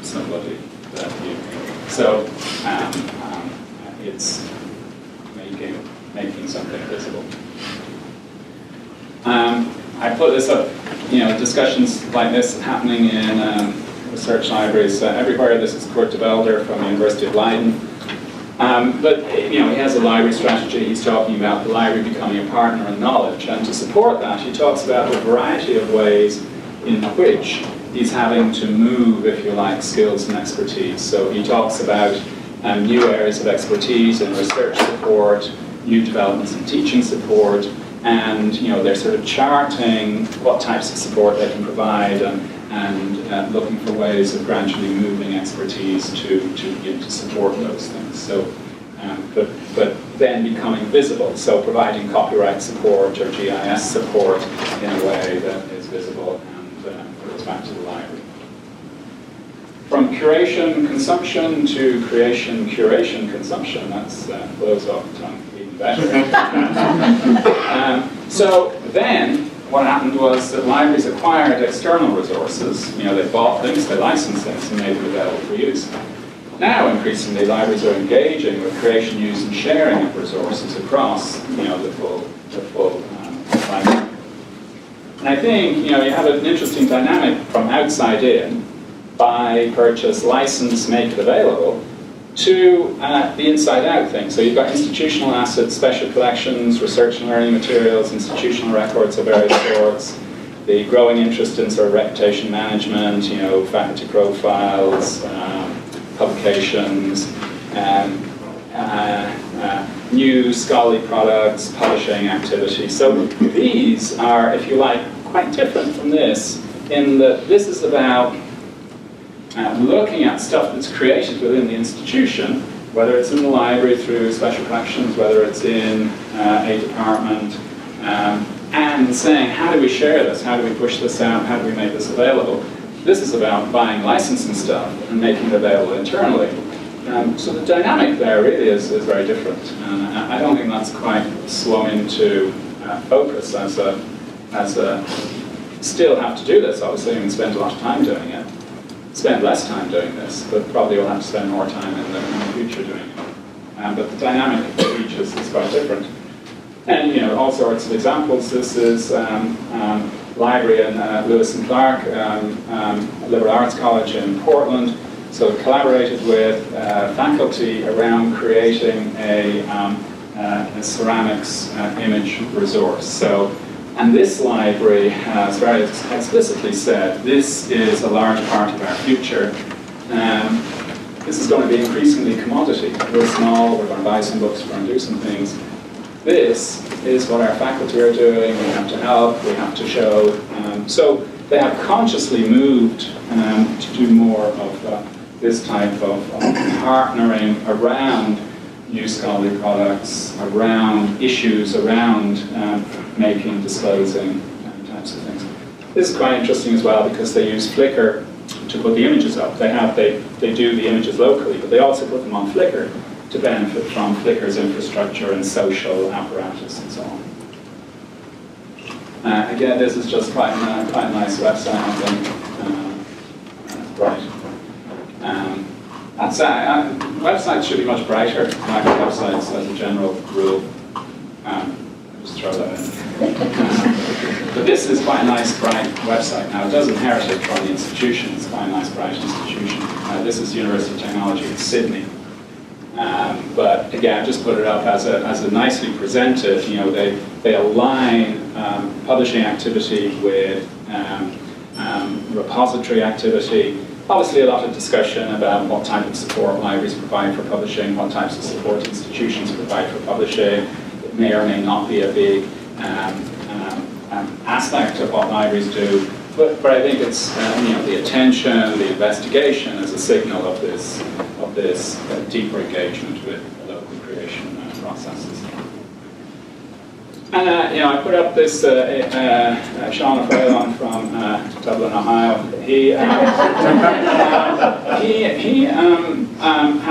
somebody that you. So it's making something visible. I put this up. Discussions like this happening in research libraries everywhere. This is Kurt de Belder from the University of Leiden. But he has a library strategy. He's talking about the library becoming a partner in knowledge, and to support that, he talks about a variety of ways in which he's having to move, if you like, skills and expertise. So he talks about new areas of expertise in research support, new developments in teaching support, and they're sort of charting what types of support they can provide and looking for ways of gradually moving expertise to begin to support those things. So, but then becoming visible. So providing copyright support or GIS support in a way that is visible and goes back to the library. From curation consumption to creation curation consumption, that's blows off the tongue even better. So then, what happened was that libraries acquired external resources. They bought things, they licensed things, and made them available for use. Now, increasingly, libraries are engaging with creation, use, and sharing of resources across, the full library. And I think, you have an interesting dynamic from outside in. Buy, purchase, license, make it available. to the inside-out thing. So you've got institutional assets, special collections, research and learning materials, institutional records of various sorts, the growing interest in sort of reputation management, faculty profiles, publications, new scholarly products, publishing activity. So these are, if you like, quite different from this, in that this is about looking at stuff that's created within the institution, whether it's in the library through special collections, whether it's in a department, and saying, how do we share this? How do we push this out? How do we make this available? This is about buying licensing stuff and making it available internally. So the dynamic there really is very different. And I don't think that's quite swung into focus as a still have to do this, obviously, and spend a lot of time doing it. Spend less time doing this, but probably will have to spend more time in the future doing it. But the dynamic of each is quite different. And all sorts of examples. This is library in Lewis and Clark, Liberal Arts College in Portland. So collaborated with faculty around creating a ceramics image resource. So, and this library has very explicitly said this is a large part of our future. This is going to be increasingly commodity. We're small, we're going to buy some books, we're going to do some things. This is what our faculty are doing, we have to help, we have to show. So they have consciously moved to do more of this type of partnering around new scholarly products, around issues, around making, disclosing types of things. This is quite interesting as well because they use Flickr to put the images up. They do the images locally, but they also put them on Flickr to benefit from Flickr's infrastructure and social apparatus and so on. Again, this is just quite a nice website, I think. Right. Websites should be much brighter, micro websites as a general rule. Just throw that in. But this is quite a nice, bright website. Now, it does inherit it from the institution. It's quite a nice, bright institution. This is University of Technology in Sydney. But again, just put it up as a nicely presented, they align publishing activity with repository activity. Obviously a lot of discussion about what type of support libraries provide for publishing, what types of support institutions provide for publishing. It may or may not be a big aspect of what libraries do, but I think it's the attention, the investigation is a signal of this deeper engagement with local creation processes. And I put up this Sean O'Fallon from Dublin, Ohio. He had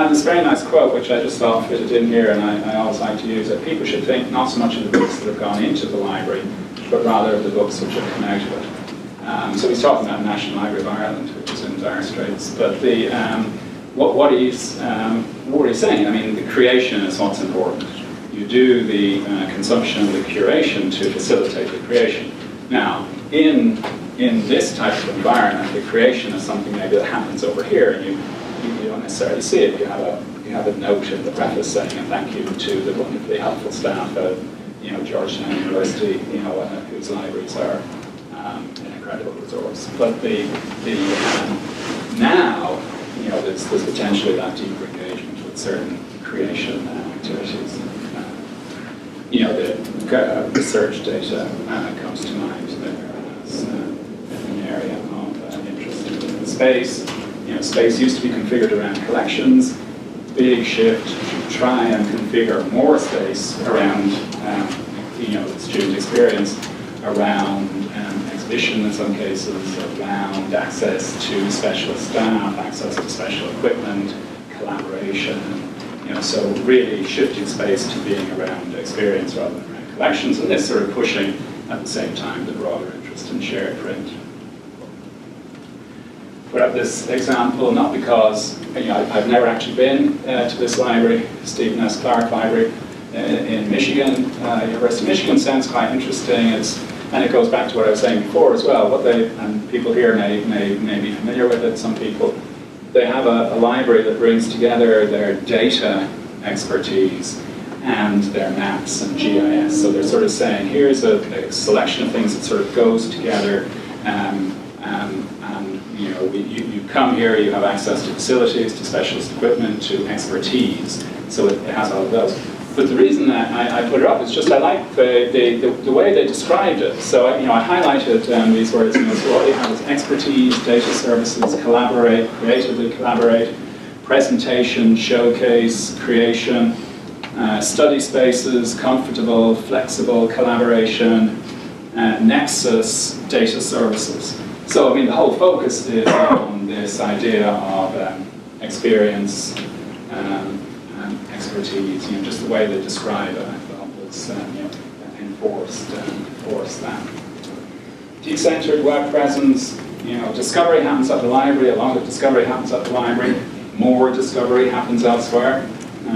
this very nice quote, which I just thought fitted in here, and I always like to use it. People should think not so much of the books that have gone into the library, but rather of the books which have come out of it. So he's talking about National Library of Ireland, which is in dire straits. But what he's saying, I mean, the creation is what's important. You do the consumption, the curation to facilitate the creation. Now, in this type of environment, the creation is something maybe that happens over here, and you don't necessarily see it. You have a note in the preface saying a thank you to the wonderfully helpful staff at Georgetown University, whose libraries are an incredible resource. But now, there's potentially that deeper engagement with certain creation activities. The research data comes to mind there as an area of interest in space. Space used to be configured around collections. Big shift to try and configure more space around, the student experience, around exhibition in some cases, around access to specialist staff, access to special equipment, collaboration. So really shifting space to being around experience rather than around collections, and this sort of pushing at the same time the broader interest in shared print. Put up this example not because I've never actually been to this library, Stephen S. Clark Library in Michigan. University of Michigan sounds quite interesting. And it goes back to what I was saying before as well. And people here may be familiar with it. Some people. they have a library that brings together their data expertise and their maps and GIS. So they're sort of saying, here's a selection of things that sort of goes together, and you know, you come here, you have access to facilities, to specialist equipment, to expertise. So it has all of those. But the reason that I put it up is just I like the way they described it. So you know, I highlighted these words. You know, so what you have is expertise, data services, collaborate, creatively collaborate, presentation, showcase, creation, study spaces, comfortable, flexible, collaboration, nexus, data services. So I mean, the whole focus is on this idea of experience, expertise. You know, just the way they describe it, I thought was you know, enforced that. Decentered web presence. You know, discovery happens at the library. A lot of discovery happens at the library. More discovery happens elsewhere. You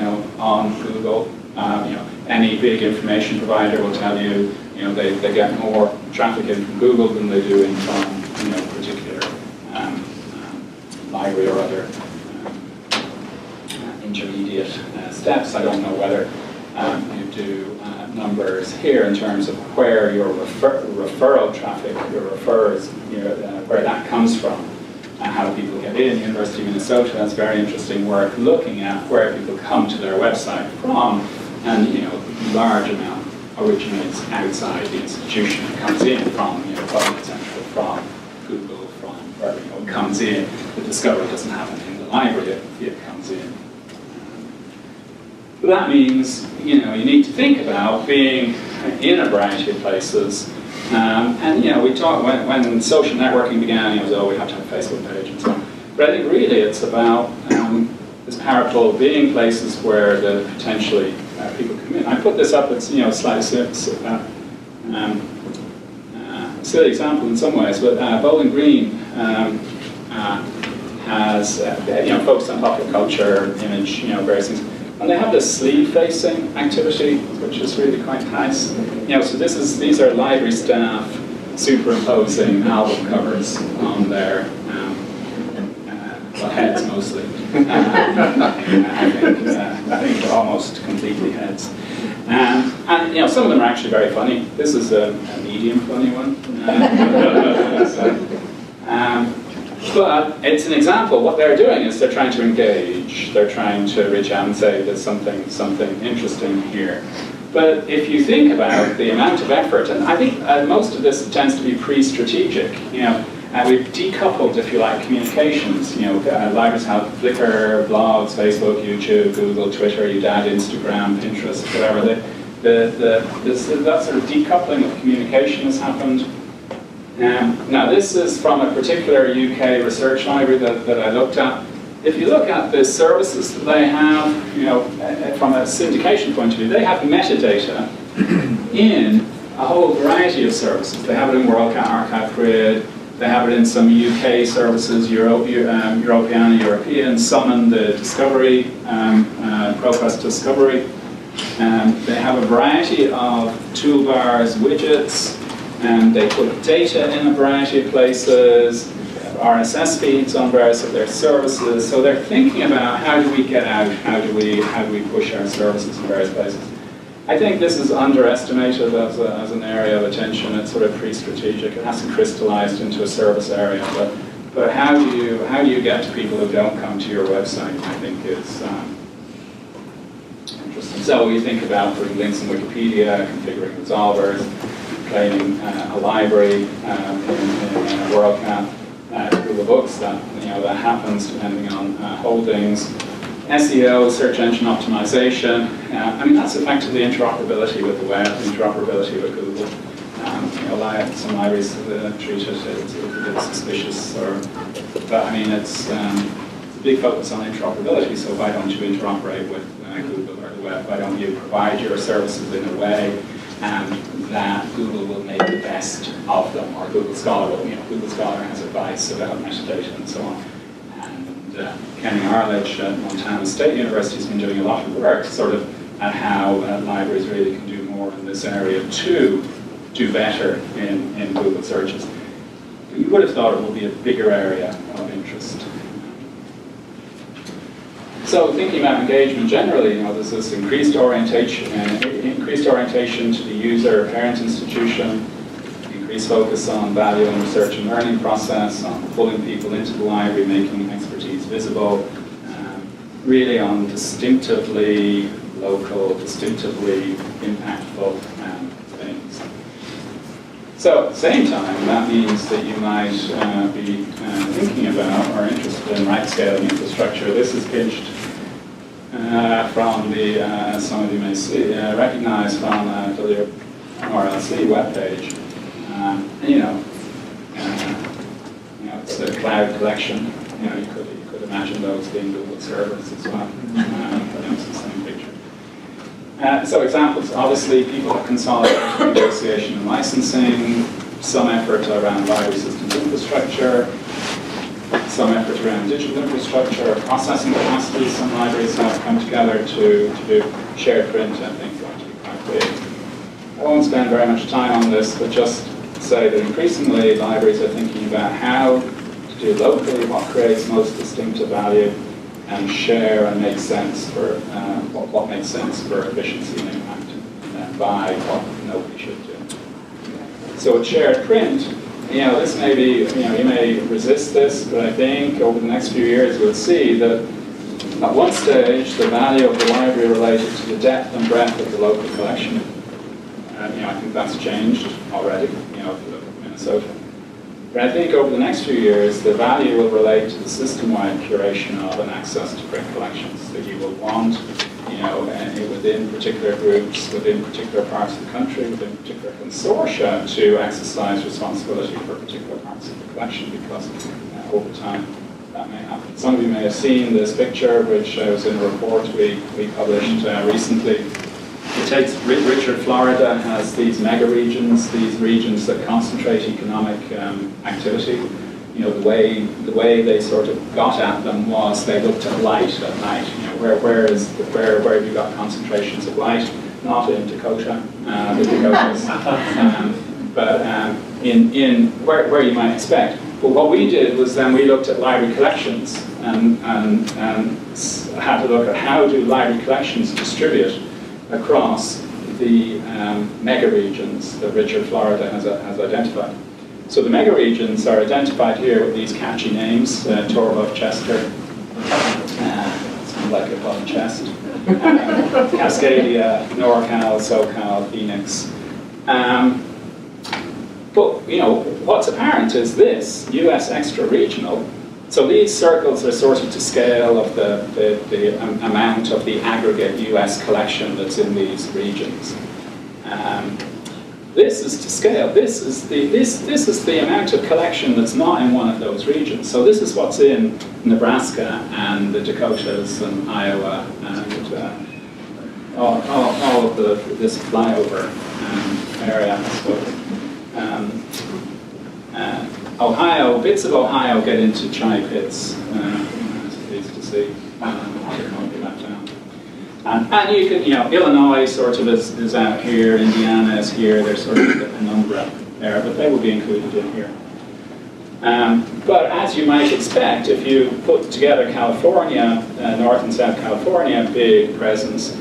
know, on Google. You know, any big information provider will tell you, you know, they get more traffic in from Google than they do in from, you know, particular library or other intermediate steps. I don't know whether you do numbers here in terms of where your referral traffic, your refers, you know, where that comes from, and how people get in. University of Minnesota has very interesting work looking at where people come to their website from, and you know, large amount originates outside the institution. It comes in from, you know, Public Central, from Google, from wherever, you know, it comes in. The discovery doesn't happen in the library, it comes in. But that means, you know, you need to think about being in a variety of places. And you know, we talk when social networking began, you know, oh, we have to have a Facebook page and so on. But I think really it's about this parapole being places where the potentially people come in. I put this up, it's, you know, slightly silly example in some ways, but Bowling Green has you know, focused on popular culture, image, you know, various things. And they have this sleeve-facing activity, which is really quite nice. You know, so these are library staff superimposing album covers on their well, heads mostly. I think almost completely heads. And you know, some of them are actually very funny. This is a medium funny one. But it's an example. What they're doing is they're trying to engage. They're trying to reach out and say there's something interesting here. But if you think about the amount of effort, and I think most of this tends to be pre-strategic. You know, we've decoupled, if you like, communications. You know, libraries have Flickr, blogs, Facebook, YouTube, Google, Twitter. You'd add Instagram, Pinterest, whatever. That sort of decoupling of communication has happened. Now this is from a particular UK research library that I looked at. If you look at the services that they have, you know, from a syndication point of view, they have metadata in a whole variety of services. They have it in WorldCat Archive Grid, they have it in some UK services, Europeana, European, Summon, the Discovery, ProQuest Discovery. They have a variety of toolbars, widgets, and they put data in a variety of places, RSS feeds on various of their services. So they're thinking about how do we get out, how do we push our services in various places. I think this is underestimated as an area of attention. It's sort of pre-strategic. It hasn't crystallized into a service area. But how do you get to people who don't come to your website, I think is interesting. So you think about putting links in Wikipedia, configuring resolvers, claiming a library in WorldCat, Google Books, that happens depending on holdings. SEO, search engine optimization. I mean, that's effectively interoperability with the web, interoperability with Google. Some libraries treat it as a bit suspicious, but I mean, it's a big focus on interoperability. So why don't you interoperate with Google or the web? Why don't you provide your services in a way that Google will make the best of them, or Google Scholar will? Google Scholar has advice about metadata and so on. Kenny Arledge at Montana State University has been doing a lot of work sort of at how libraries really can do more in this area to do better in Google searches. You would have thought it would be a bigger area of So thinking about engagement generally, there's this increased orientation to the user, parent institution, increased focus on value and research and learning process, on pulling people into the library, making expertise visible, really on distinctively local, distinctively impactful things. So at the same time, that means that you might be thinking about or interested in right-scale infrastructure. This is pitched from the, some of you may see, recognize from the OCLC webpage. It's a cloud collection. You could imagine those being Google servers as well. It's the same picture. So examples, obviously people have consolidated negotiation and licensing, some effort around library systems infrastructure, some effort around digital infrastructure, processing capacity. Some libraries have come together to do shared print, I think, going to be quite big. I won't spend very much time on this, but just say that increasingly libraries are thinking about how to do locally what creates most distinctive value and share and make sense for what makes sense for efficiency and impact by what nobody should do. So with shared print, this may be, you may resist this, but I think over the next few years we'll see that at one stage the value of the library related to the depth and breadth of the local collection. I think that's changed already, if you look at Minnesota. But I think over the next few years, the value will relate to the system-wide curation of and access to print collections that you will want, within particular groups, within particular parts of the country, within particular consortia to exercise responsibility for particular parts of the collection, because over time that may happen. Some of you may have seen this picture, which was in a report we published recently. It takes Richard, Florida has these mega regions, these regions that concentrate economic activity. The way they sort of got at them was they looked at light at night. Where have you got concentrations of light? Not in Dakota, the Dakotas, but in where you might expect. But what we did was then we looked at library collections and had to look at how do library collections distribute across the mega regions that Richard, Florida has identified. So the mega regions are identified here with these catchy names: Torvald, Chester, sounds like a bum chest, Cascadia, NorCal, SoCal, Phoenix. But what's apparent is this: U.S. extra-regional. So these circles are sort of to scale of the amount of the aggregate U.S. collection that's in these regions. This is to scale. This is the amount of collection that's not in one of those regions. So this is what's in Nebraska and the Dakotas and Iowa and all of this flyover area, I suppose. Ohio, bits of Ohio get into chai pits, as pleased to see. And you can, Illinois sort of is out here, Indiana is here, there's sort of a penumbra there, but they will be included in here. But as you might expect, if you put together California, North and South California, big presence,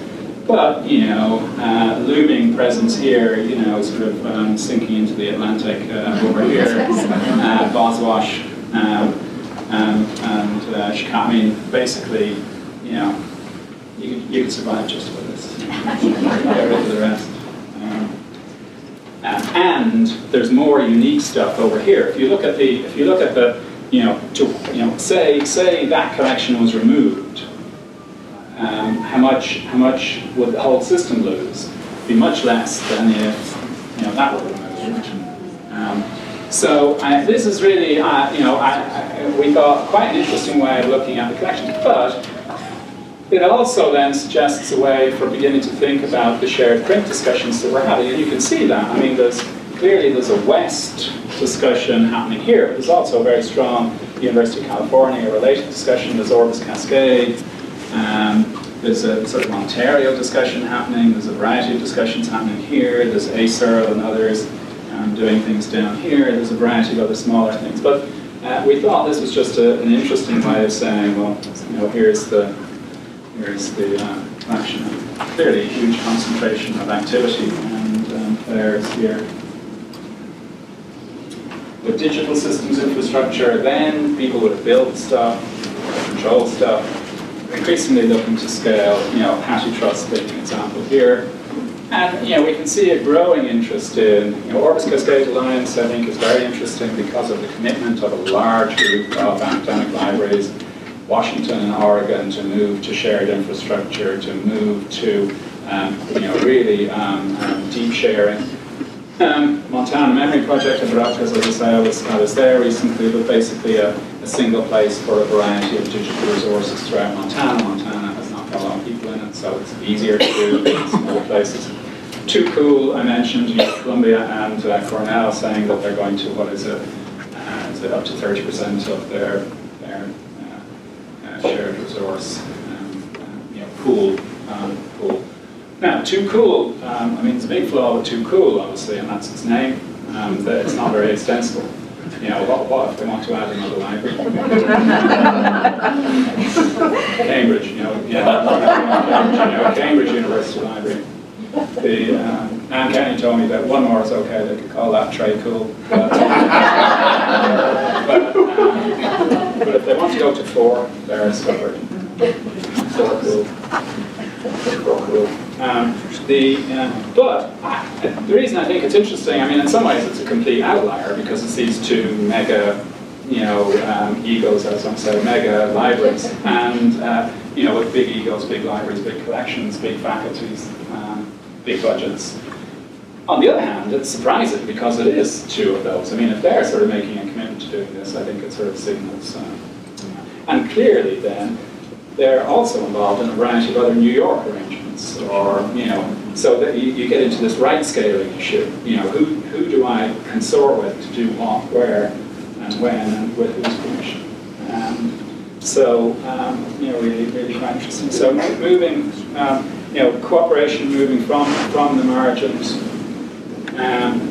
but, looming presence here, sort of sinking into the Atlantic over here, Boswash, and Chicago. I mean, basically, you could survive just with this. Get rid of the rest. And there's more unique stuff over here. If you look at the, say that collection was removed. How much would the whole system lose? Be much less than if that were removed. So this is really, we thought quite an interesting way of looking at the collection, but it also then suggests a way for beginning to think about the shared print discussions that we're having, and you can see that. I mean, there's a West discussion happening here, but there's also a very strong University of California related discussion. There's Orbis Cascade. There's a sort of Ontario discussion happening. There's a variety of discussions happening here. There's ACERL and others doing things down here. There's a variety of other smaller things. But we thought this was just an interesting way of saying, well, here's the here's the collection. Clearly a huge concentration of activity, and there's here. With digital systems infrastructure, then people would have built stuff, control stuff, increasingly looking to scale, HashiTrust being an example here. And, we can see a growing interest in, Orbis Cascade Alliance, I think, is very interesting because of the commitment of a large group of academic libraries, Washington and Oregon, to move to shared infrastructure, to move to, really deep sharing. Montana Memory Project in Veracruz, as I say, I was there recently, but basically a single place for a variety of digital resources throughout Montana. Montana has not got a lot of people in it, so it's easier to do in smaller places. Too Cool, I mentioned, Columbia and Cornell saying that they're going to, up to 30% of their shared resource pool. Now, Too Cool, there's a big flaw with Too Cool, obviously, and that's its name. That it's not very extensible. What if they want to add another library? Cambridge, Cambridge University Library. Anne Kenny told me that one more is okay, they could call that Trey Cool. But if they want to go to 4, they're covered. 4 Cool. 4 Cool. But the reason I think it's interesting, in some ways it's a complete outlier because it's these two mega, egos, as I say, mega libraries, and with big egos, big libraries, big collections, big faculties, big budgets. On the other hand, it's surprising because it is two of those. If they're sort of making a commitment to doing this, I think it sort of signals. And clearly, then, they're also involved in a variety of other New York arrangements, or so that you get into this right scaling issue. Who do I consort with to do what, where, and when, and with whose permission? Really quite interesting. So moving, cooperation moving from the margins, and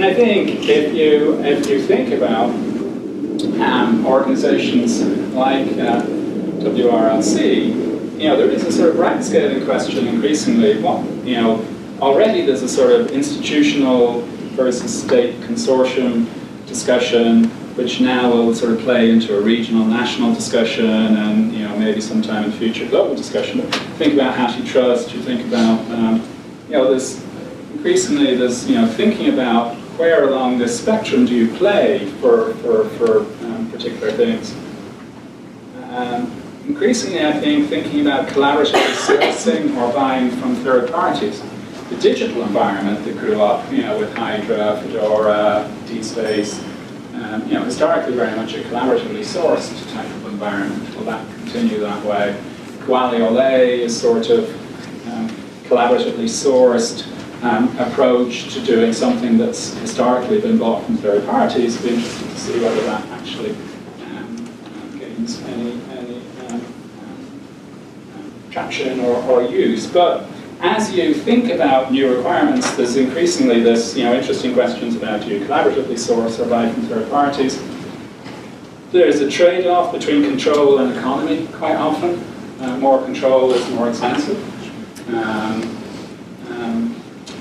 I think if you think about organizations like WRLC, there is a sort of right scaling question increasingly. Already there's a sort of institutional versus state consortium discussion, which now will sort of play into a regional, national discussion, and maybe sometime in future global discussion. Think about HashiTrust. You think about this increasingly. There's thinking about where along this spectrum do you play for particular things. Increasingly, I think, thinking about collaboratively sourcing or buying from third parties. The digital environment that grew up, with Hydra, Fedora, DSpace, historically very much a collaboratively sourced type of environment. Will that continue that way? OCLC is sort of collaboratively sourced approach to doing something that's historically been bought from third parties. It'll be interesting to see whether that actually gains any traction or use. But as you think about new requirements, there's increasingly this, interesting questions about do you collaboratively source or buy from third parties. There's a trade-off between control and economy quite often. More control is more expensive.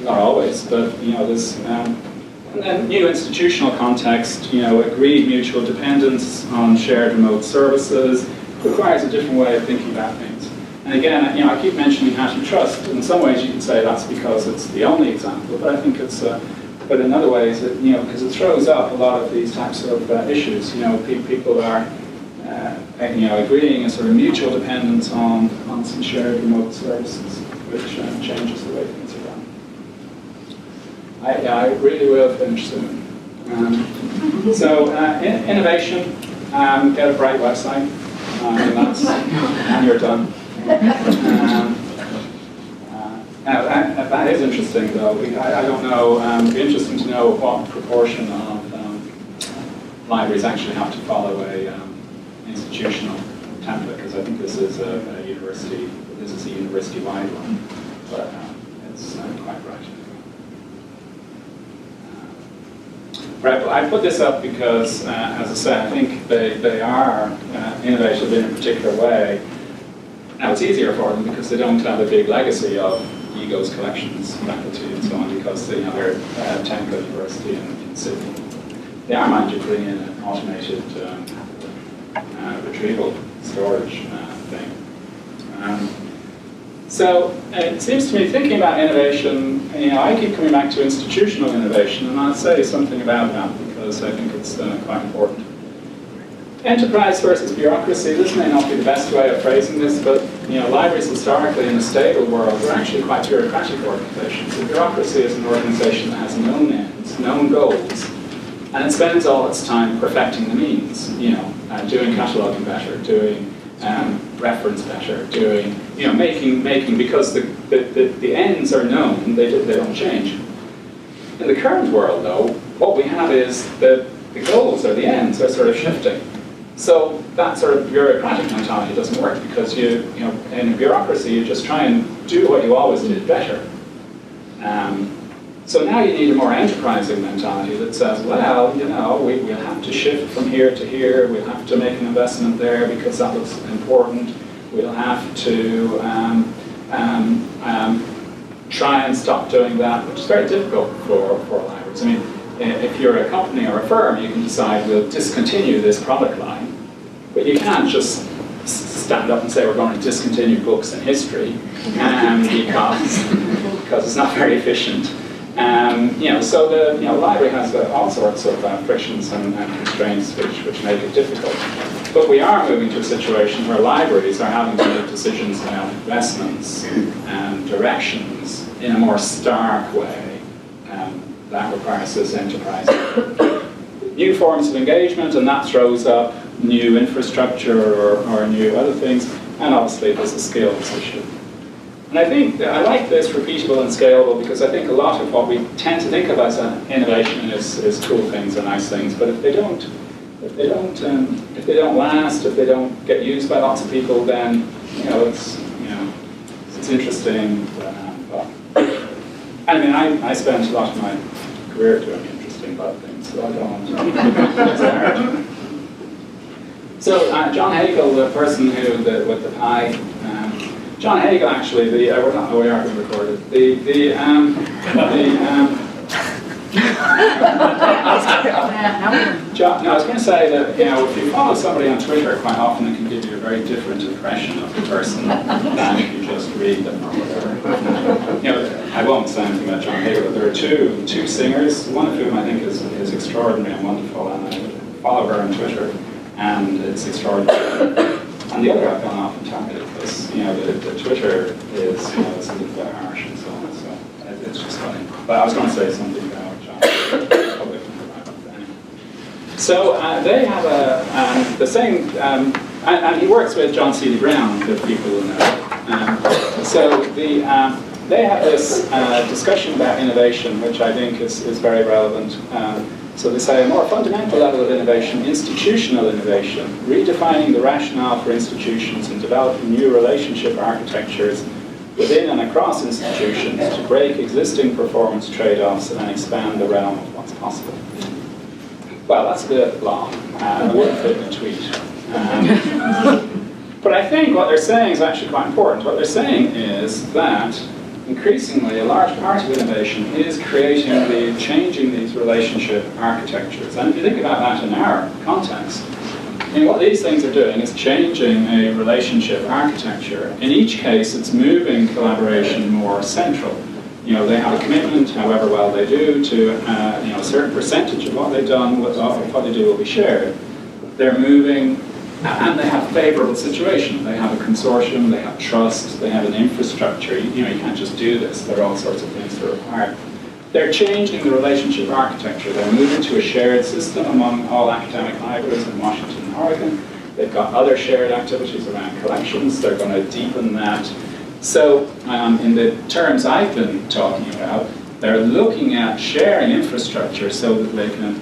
Not always, but there's and then new institutional context. Agreed mutual dependence on shared remote services requires a different way of thinking about things. And again, I keep mentioning HashiTrust. In some ways, you could say that's because it's the only example, but I think it's. But in other ways, because it throws up a lot of these types of issues. People are, agreeing a sort of mutual dependence on some shared remote services, which changes the way things are done. I really will finish soon. Innovation, get a bright website, and you're done. That is interesting, though. I don't know. It'd be interesting to know what proportion of libraries actually have to follow a institutional template, because I think this is a university. This is a university-wide one, but it's quite right. Right, well, I put this up because, as I said, I think they are innovative in a particular way. Now it's easier for them because they don't have a big legacy of egos, collections, faculty, and so on, because they, they're at Technical University in Sydney. They are magically in an automated retrieval storage thing. So it seems to me, thinking about innovation, I keep coming back to institutional innovation, and I'll say something about that because I think it's quite important. Enterprise versus bureaucracy, this may not be the best way of phrasing this, but libraries historically in a stable world were actually quite bureaucratic organizations. So bureaucracy is an organization that has known ends, known goals, and it spends all its time perfecting the means, doing cataloging better, doing reference better, doing, making, because the ends are known, they don't change. In the current world, though, what we have is the goals or the ends are sort of shifting. So that sort of bureaucratic mentality doesn't work because in a bureaucracy, you just try and do what you always did better. So now you need a more enterprising mentality that says, well, we'll have to shift from here to here, we'll have to make an investment there because that looks important, we'll have to try and stop doing that, which is very difficult for libraries. I mean, if you're a company or a firm, you can decide we'll discontinue this product line, but you can't just stand up and say we're going to discontinue books and history because it's not very efficient. So the library has all sorts of frictions and constraints which make it difficult. But we are moving to a situation where libraries are having to make decisions about investments and directions in a more stark way. That requires this enterprise. New forms of engagement, and that throws up new infrastructure or new other things, and obviously there's a skills issue. And I think I like this repeatable and scalable because I think a lot of what we tend to think of as an innovation is cool things and nice things, but if they don't last, if they don't get used by lots of people, then it's interesting. But I mean, I spent a lot of my career doing interesting bad things, so I don't want to. So John Hagel, the person with the pie. John Hagel, actually, we are being recorded. I was going to say that if you follow somebody on Twitter, quite often it can give you a very different impression of the person than if you just read them or whatever. I won't say anything about John Hagel, but there are two singers, one of whom I think is extraordinary and wonderful, and I follow her on Twitter, and it's extraordinary. And the other I've gone off and targeted because the Twitter is a little bit harsh and so on, so it's just funny. But I was going to say something about John. So they have the same, and he works with John C. Brown, that people will know. So they have this discussion about innovation, which I think is very relevant. So they say a more fundamental level of innovation, institutional innovation, redefining the rationale for institutions and developing new relationship architectures within and across institutions to break existing performance trade-offs and expand the realm of what's possible. Well, that's a bit long. It wouldn't fit in a tweet. But I think what they're saying is actually quite important. What they're saying is that increasingly, a large part of innovation is changing these relationship architectures. And if you think about that in our context, what these things are doing is changing a relationship architecture. In each case, it's moving collaboration more central. They have a commitment, however well they do, to a certain percentage of what they've done, what they do will be shared. They're moving. And they have a favorable situation. They have a consortium, they have trust, they have an infrastructure. You can't just do this. There are all sorts of things that are required. They're changing the relationship architecture. They're moving to a shared system among all academic libraries in Washington and Oregon. They've got other shared activities around collections. They're going to deepen that. So in the terms I've been talking about, they're looking at sharing infrastructure so that they can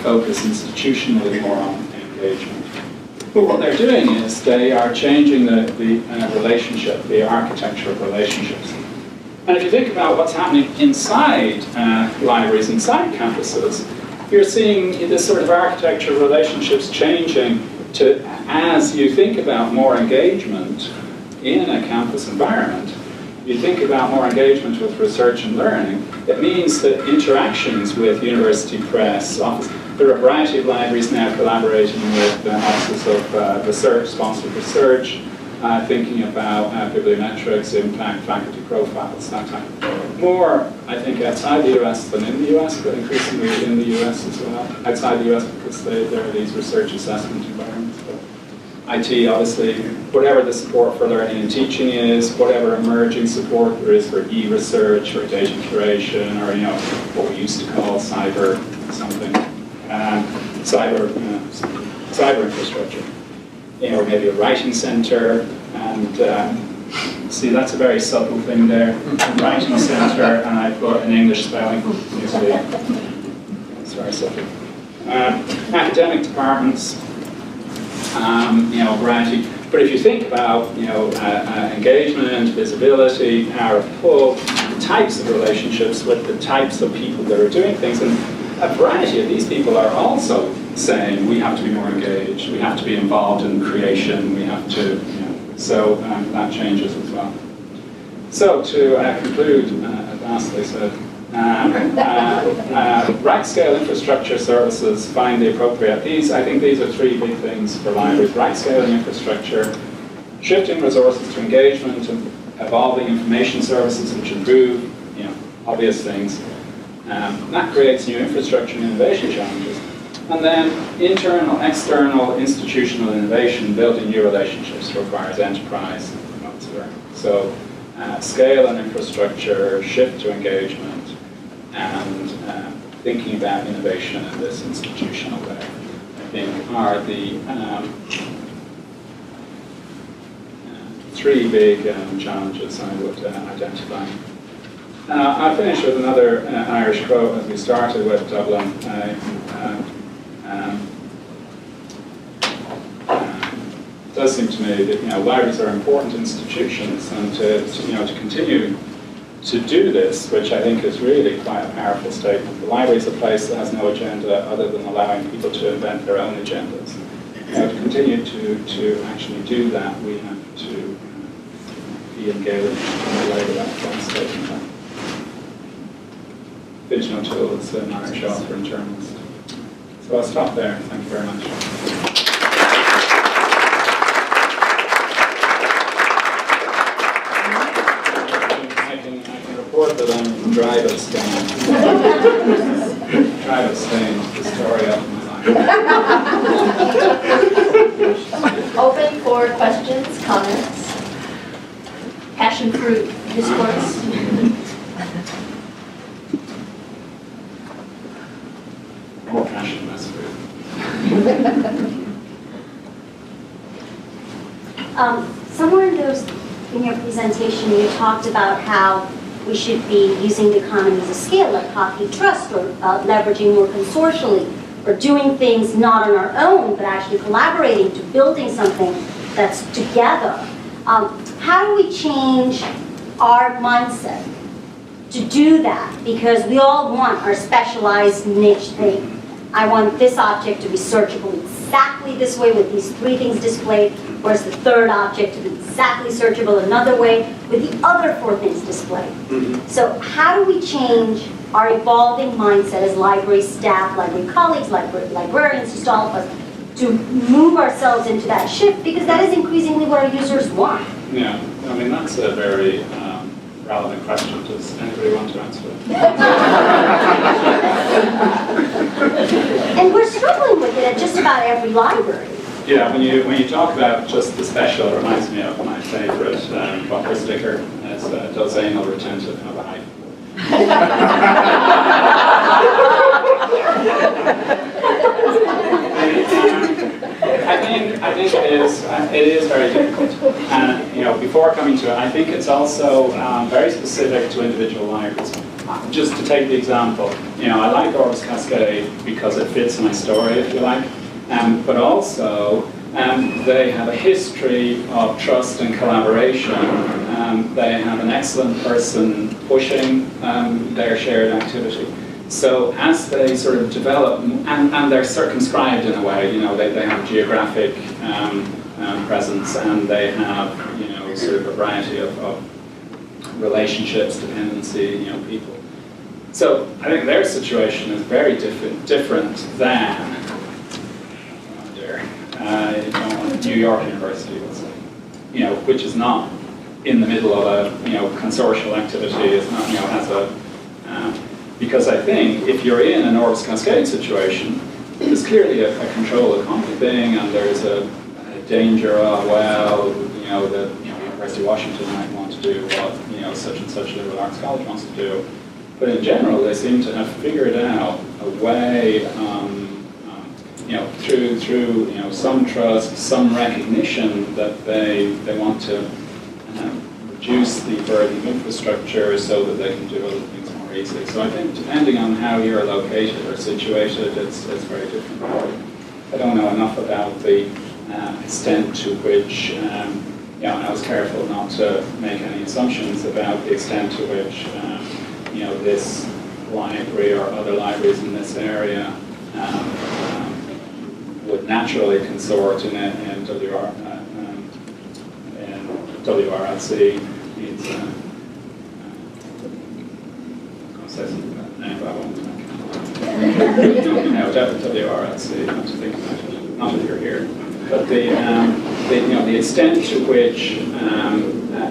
focus institutionally more on engagement. But what they're doing is they are changing the relationship, the architecture of relationships. And if you think about what's happening inside libraries, inside campuses, you're seeing this sort of architecture of relationships changing to, as you think about more engagement, in a campus environment, you think about more engagement with research and learning, it means that interactions with university press, office, there are a variety of libraries now collaborating with offices of research, sponsored research, thinking about bibliometrics, impact, faculty profiles, that type of thing. More, I think, outside the US than in the US, but increasingly in the US as well. Outside the US because there are these research assessment environments. But IT, obviously, whatever the support for learning and teaching is, whatever emerging support there is for e-research or data curation, or what we used to call cyber something, cyber infrastructure. Maybe a writing center, and see, that's a very subtle thing there. Writing center, and I put an English spelling. It's very subtle. Academic departments, variety. But if you think about, engagement, visibility, power of pull, the types of relationships with the types of people that are doing things, and a variety of these people are also saying we have to be more engaged, we have to be involved in creation, we have to, so that changes as well. So to conclude, lastly, so right scale infrastructure services find the appropriate. I think these are three big things for libraries: right scaling infrastructure, shifting resources to engagement, and evolving information services which improve, obvious things. That creates new infrastructure and innovation challenges. And then internal, external, institutional innovation, building new relationships requires enterprise. So scale and infrastructure, shift to engagement, and thinking about innovation in this institutional way, I think are the three big challenges I would identify. I'll finish with another Irish quote as we started with Dublin. It does seem to me that libraries are important institutions, and to continue to do this, which I think is really quite a powerful statement. The library is a place that has no agenda other than allowing people to invent their own agendas. To continue to actually do that, we have to be engaged in the way that statement. Digital tools and Irish author and journalist. So I'll stop there. Thank you very much. I can report that I'm dry but stained. Dry but stained. The story of my life.
Open for questions, comments, passion fruit discourse.
More passion, less food.
Somewhere in your presentation, you talked about how we should be using the economies of scale, like Hockey Trust, or leveraging more consortially, or doing things not on our own, but actually collaborating to building something that's together. How do we change our mindset to do that? Because we all want our specialized niche thing. I want this object to be searchable exactly this way with these three things displayed, whereas the third object to be exactly searchable another way with the other four things displayed. So how do we change our evolving mindset as library staff, library colleagues, librarians, just all of us, to move ourselves into that shift? Because that is increasingly what our users want.
Yeah, I mean, that's a very relevant question. Does anybody want to answer it?
And we're struggling with it at just about every library.
Yeah, when you talk about just the special, it reminds me of my favourite bumper sticker. It's does anal retentive have a hyphen? I think it is very difficult. And before coming to it, I think it's also very specific to individual libraries. Just to take the example, I like Orbis Cascade because it fits my story, if you like. But also, they have a history of trust and collaboration. They have an excellent person pushing their shared activity. So as they sort of develop, and they're circumscribed in a way, they have geographic presence, and they have, sort of a variety of relationships, dependency, people. So I think their situation is very different than New York University, which is not in the middle of a consortial activity. It's not has a because I think if you're in an Orbis Cascade situation, there's clearly a control economy thing, and there's a danger of the University of Washington might want to do what such and such liberal arts college wants to do. But in general, they seem to have figured out a way, through some trust, some recognition that they want to reduce the burden of infrastructure so that they can do other things more easily. So I think depending on how you're located or situated, it's very different. I don't know enough about the extent to which, and I was careful not to make any assumptions about the extent to which this library or other libraries in this area would naturally consort in WRLC. It's, I was going to say something about the name, but I won't. WRLC, not to think about it, not that you're here. But the extent to which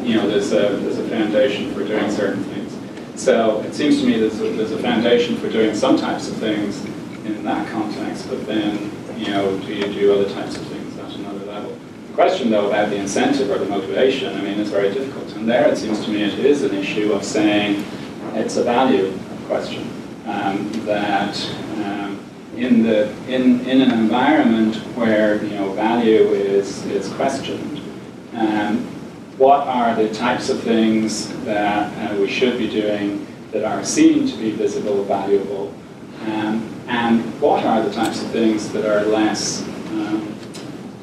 there's a foundation for doing certain things. So it seems to me there's a foundation for doing some types of things in that context, but then do you do other types of things at another level? The question though about the incentive or the motivation, is very difficult. And there it seems to me it is an issue of saying it's a value question that. In an environment where value is questioned, what are the types of things that we should be doing that are seen to be visible, valuable, and what are the types of things that are less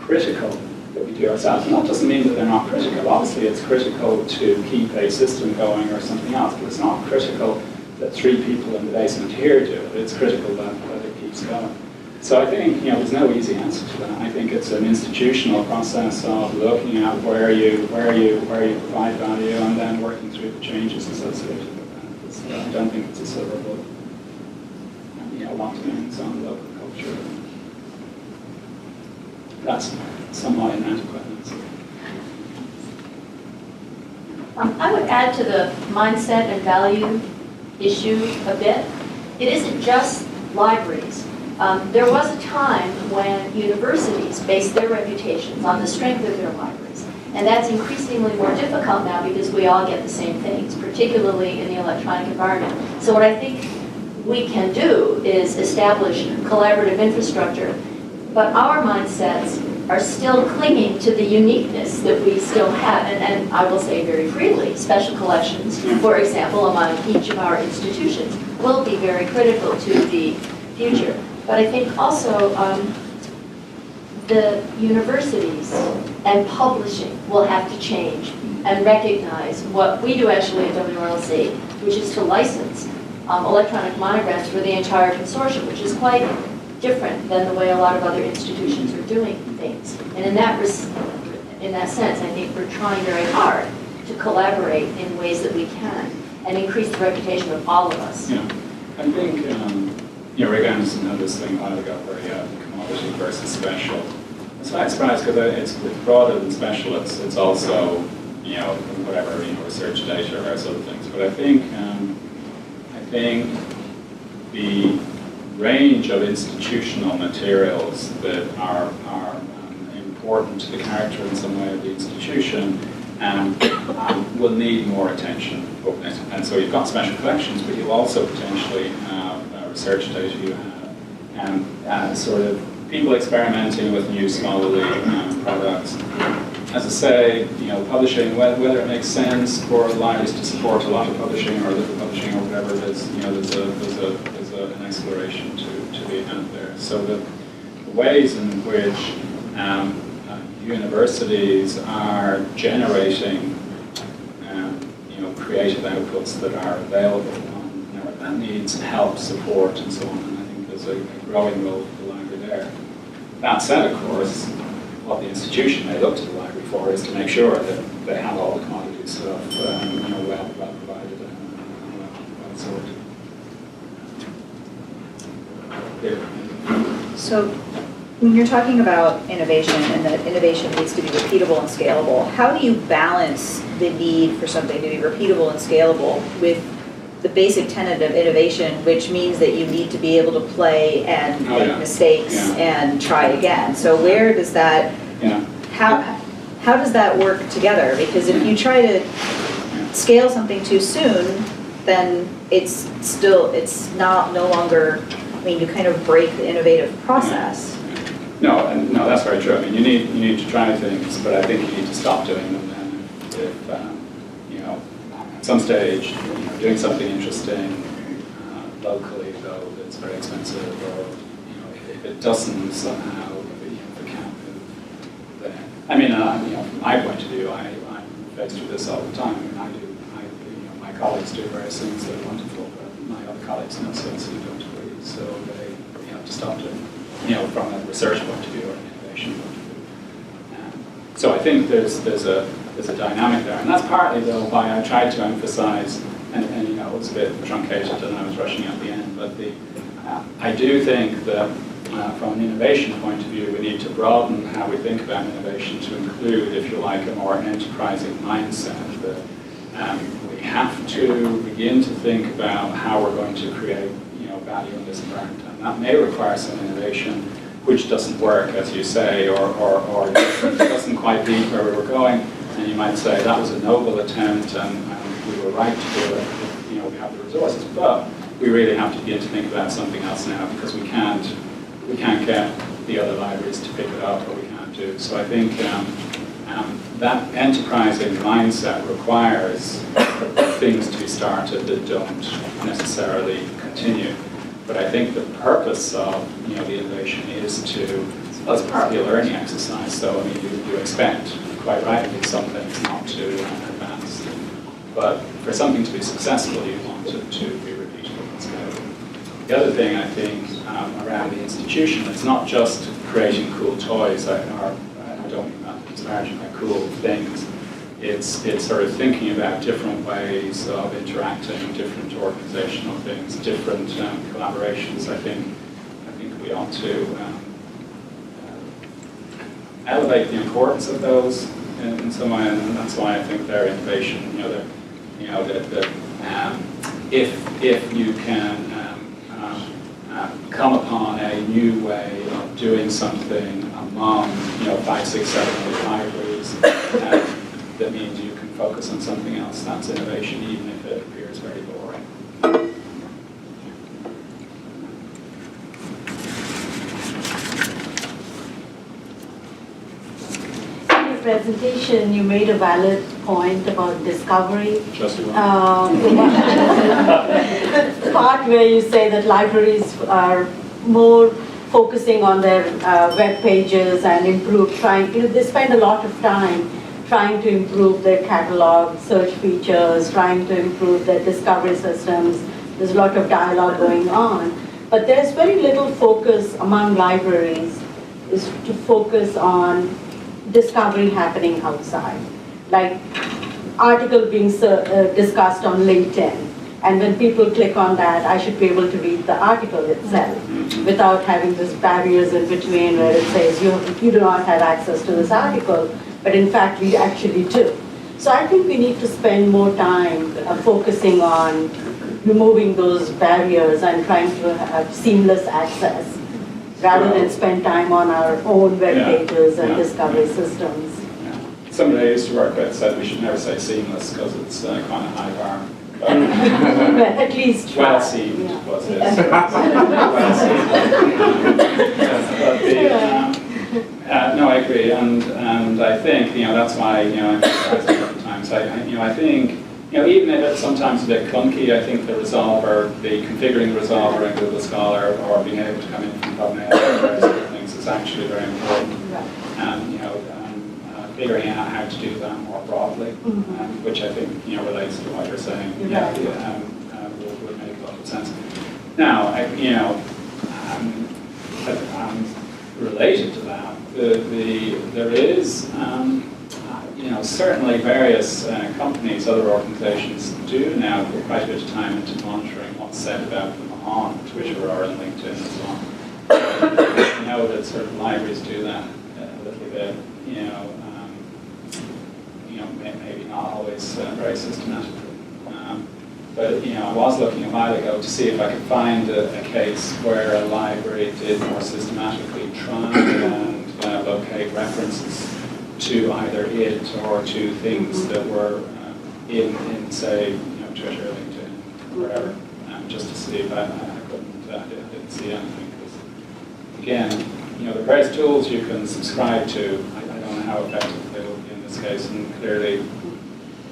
critical that we do ourselves? And that doesn't mean that they're not critical. Obviously, it's critical to keep a system going or something else, but it's not critical that 3 people in the basement here do it. It's critical that it keeps going. So I think there's no easy answer to that. I think it's an institutional process of looking at where you provide value and then working through the changes associated with that. I don't think it's a silver bullet. One thing on local culture. That's somewhat inadequate answer.
I would add to the mindset and value issue a bit. It isn't just libraries. There was a time when universities based their reputations on the strength of their libraries. And that's increasingly more difficult now because we all get the same things, particularly in the electronic environment. So what I think we can do is establish collaborative infrastructure, but our mindsets are still clinging to the uniqueness that we still have, and I will say very freely, special collections, for example, among each of our institutions will be very critical to the future. But I think also the universities and publishing will have to change and recognize what we do actually at WRLC, which is to license electronic monographs for the entire consortium, which is quite different than the way a lot of other institutions are doing things. And in that sense, I think we're trying very hard to collaborate in ways that we can and increase the reputation of all of us.
Yeah, I think Rick Anderson had this thing a while ago where you have commodity versus special. It's not surprised because it's broader than special. It's also whatever research data or those other things. But I think the range of institutional materials that are important to the character in some way of the institution will need more attention. And so you've got special collections, but you also potentially have research data, you have sort of people experimenting with new scholarly products. As I say, publishing, whether it makes sense for libraries to support a lot of publishing or little publishing or whatever it is, there's an exploration to be had there. So the ways in which universities are generating creative outputs that are available, that needs help, support, and so on. And I think there's a growing role for the library there. That said, of course, what the institution may look to the library for is to make sure that they have all the commodity stuff, well provided and well sorted.
So when you're talking about innovation and that innovation needs to be repeatable and scalable, how do you balance the need for something to be repeatable and scalable with the basic tenet of innovation, which means that you need to be able to play and make mistakes and try again? So where does that, how does that work together? Because if you try to scale something too soon, then it's no longer, I mean, you kind of break the innovative process.
No, that's very true. I mean, you need to try things, but I think you need to stop doing them then. If at some stage, doing something interesting locally, though, that's very expensive, or if it doesn't somehow, if it can't move, then I mean, from my point of view, I'm faced with this all the time. I mean, my colleagues do various things that are wonderful, but my other colleagues in OCLC don't agree, so they have to stop doing it. From a research point of view or an innovation point of view. So I think there's a dynamic there, and that's partly though why I tried to emphasize, and it was a bit truncated and I was rushing at the end, but I do think that from an innovation point of view, we need to broaden how we think about innovation to include, if you like, a more enterprising mindset. That we have to begin to think about how we're going to create value in this environment. And that may require some innovation, which doesn't work, as you say, or doesn't quite meet where we were going. And you might say that was a noble attempt, and we were right to do it. If, we have the resources, but we really have to begin to think about something else now, because we can't get the other libraries to pick it up, or we can't do. So I think that enterprising mindset requires things to be started that don't necessarily continue. But I think the purpose of the innovation is it's partly a learning exercise. So I mean, you expect quite rightly some things not to advance, but for something to be successful, you want it to be repeatable and scalable. The other thing I think around the institution, it's not just creating cool toys. I don't mean that disparaging by cool things. It's sort of thinking about different ways of interacting, different organizational things, different collaborations. I think we ought to elevate the importance of those in some way, and that's why I think their innovation. If you can come upon a new way of doing something among 5, 6, 7 other libraries. That means you can focus on something else. That's innovation, even if it appears very boring.
In your presentation, you made a valid point about discovery.
Just one.
The part where you say that libraries are more focusing on their web pages and they spend a lot of time trying to improve their catalog, search features, trying to improve their discovery systems. There's a lot of dialogue going on. But there's very little focus among libraries is to focus on discovery happening outside. Like article being discussed on LinkedIn. And when people click on that, I should be able to read the article itself without having these barriers in between where it says you do not have access to this article. But in fact, we actually do. So I think we need to spend more time focusing on removing those barriers and trying to have seamless access, rather than spend time on our own web pages and discovery systems.
Yeah. Somebody I used to work with said we should never say seamless because it's kind of high bar.
Well, at least try.
Well seamed was his. Well seamed. No, I agree, and I think that's why I emphasize it a couple times. I think even if it's sometimes a bit clunky, I think the configuring the resolver in Google Scholar or being able to come in from PubMed or various other things is actually very important. And figuring out how to do that more broadly, which I think relates to what you're saying. Would make a lot of sense. Now, related to that, there is, certainly various companies, other organizations do now put quite a bit of time into monitoring what's said about them on Twitter or on LinkedIn and so on. I know that sort of libraries do that a little bit, maybe not always very systematically. But I was looking a while ago to see if I could find a case where a library did more systematically try and locate references to either it or to things that were in say, Twitter, LinkedIn, whatever, just to see if I didn't see anything. Because again, the various tools you can subscribe to, I don't know how effective they will be in this case, and clearly,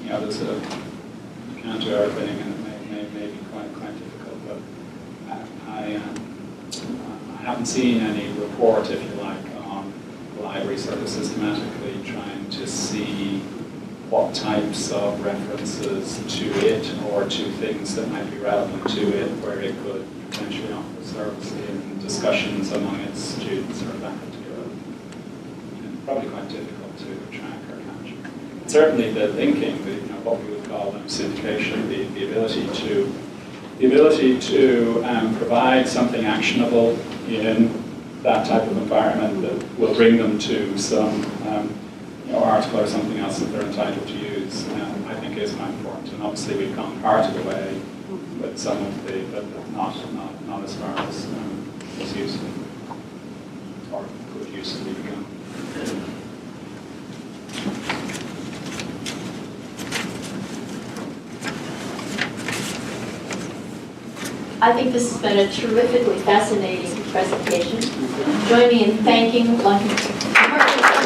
there's you can't do everything, and it may be quite difficult. But I haven't seen any report, if you like, on libraries sort of systematically trying to see what types of references to it or to things that might be relevant to it, where it could potentially offer service in discussions among its students or faculty. Probably quite difficult to track or capture. Certainly the linking, what we would call syndication, the ability to provide something actionable in that type of environment that will bring them to some article or something else that they're entitled to use, I think is quite important. And obviously we've gone part of the way with some of the, but not as far as was useful or could usefully become.
I think this has been a terrifically fascinating presentation. Join me in thanking Lorcan.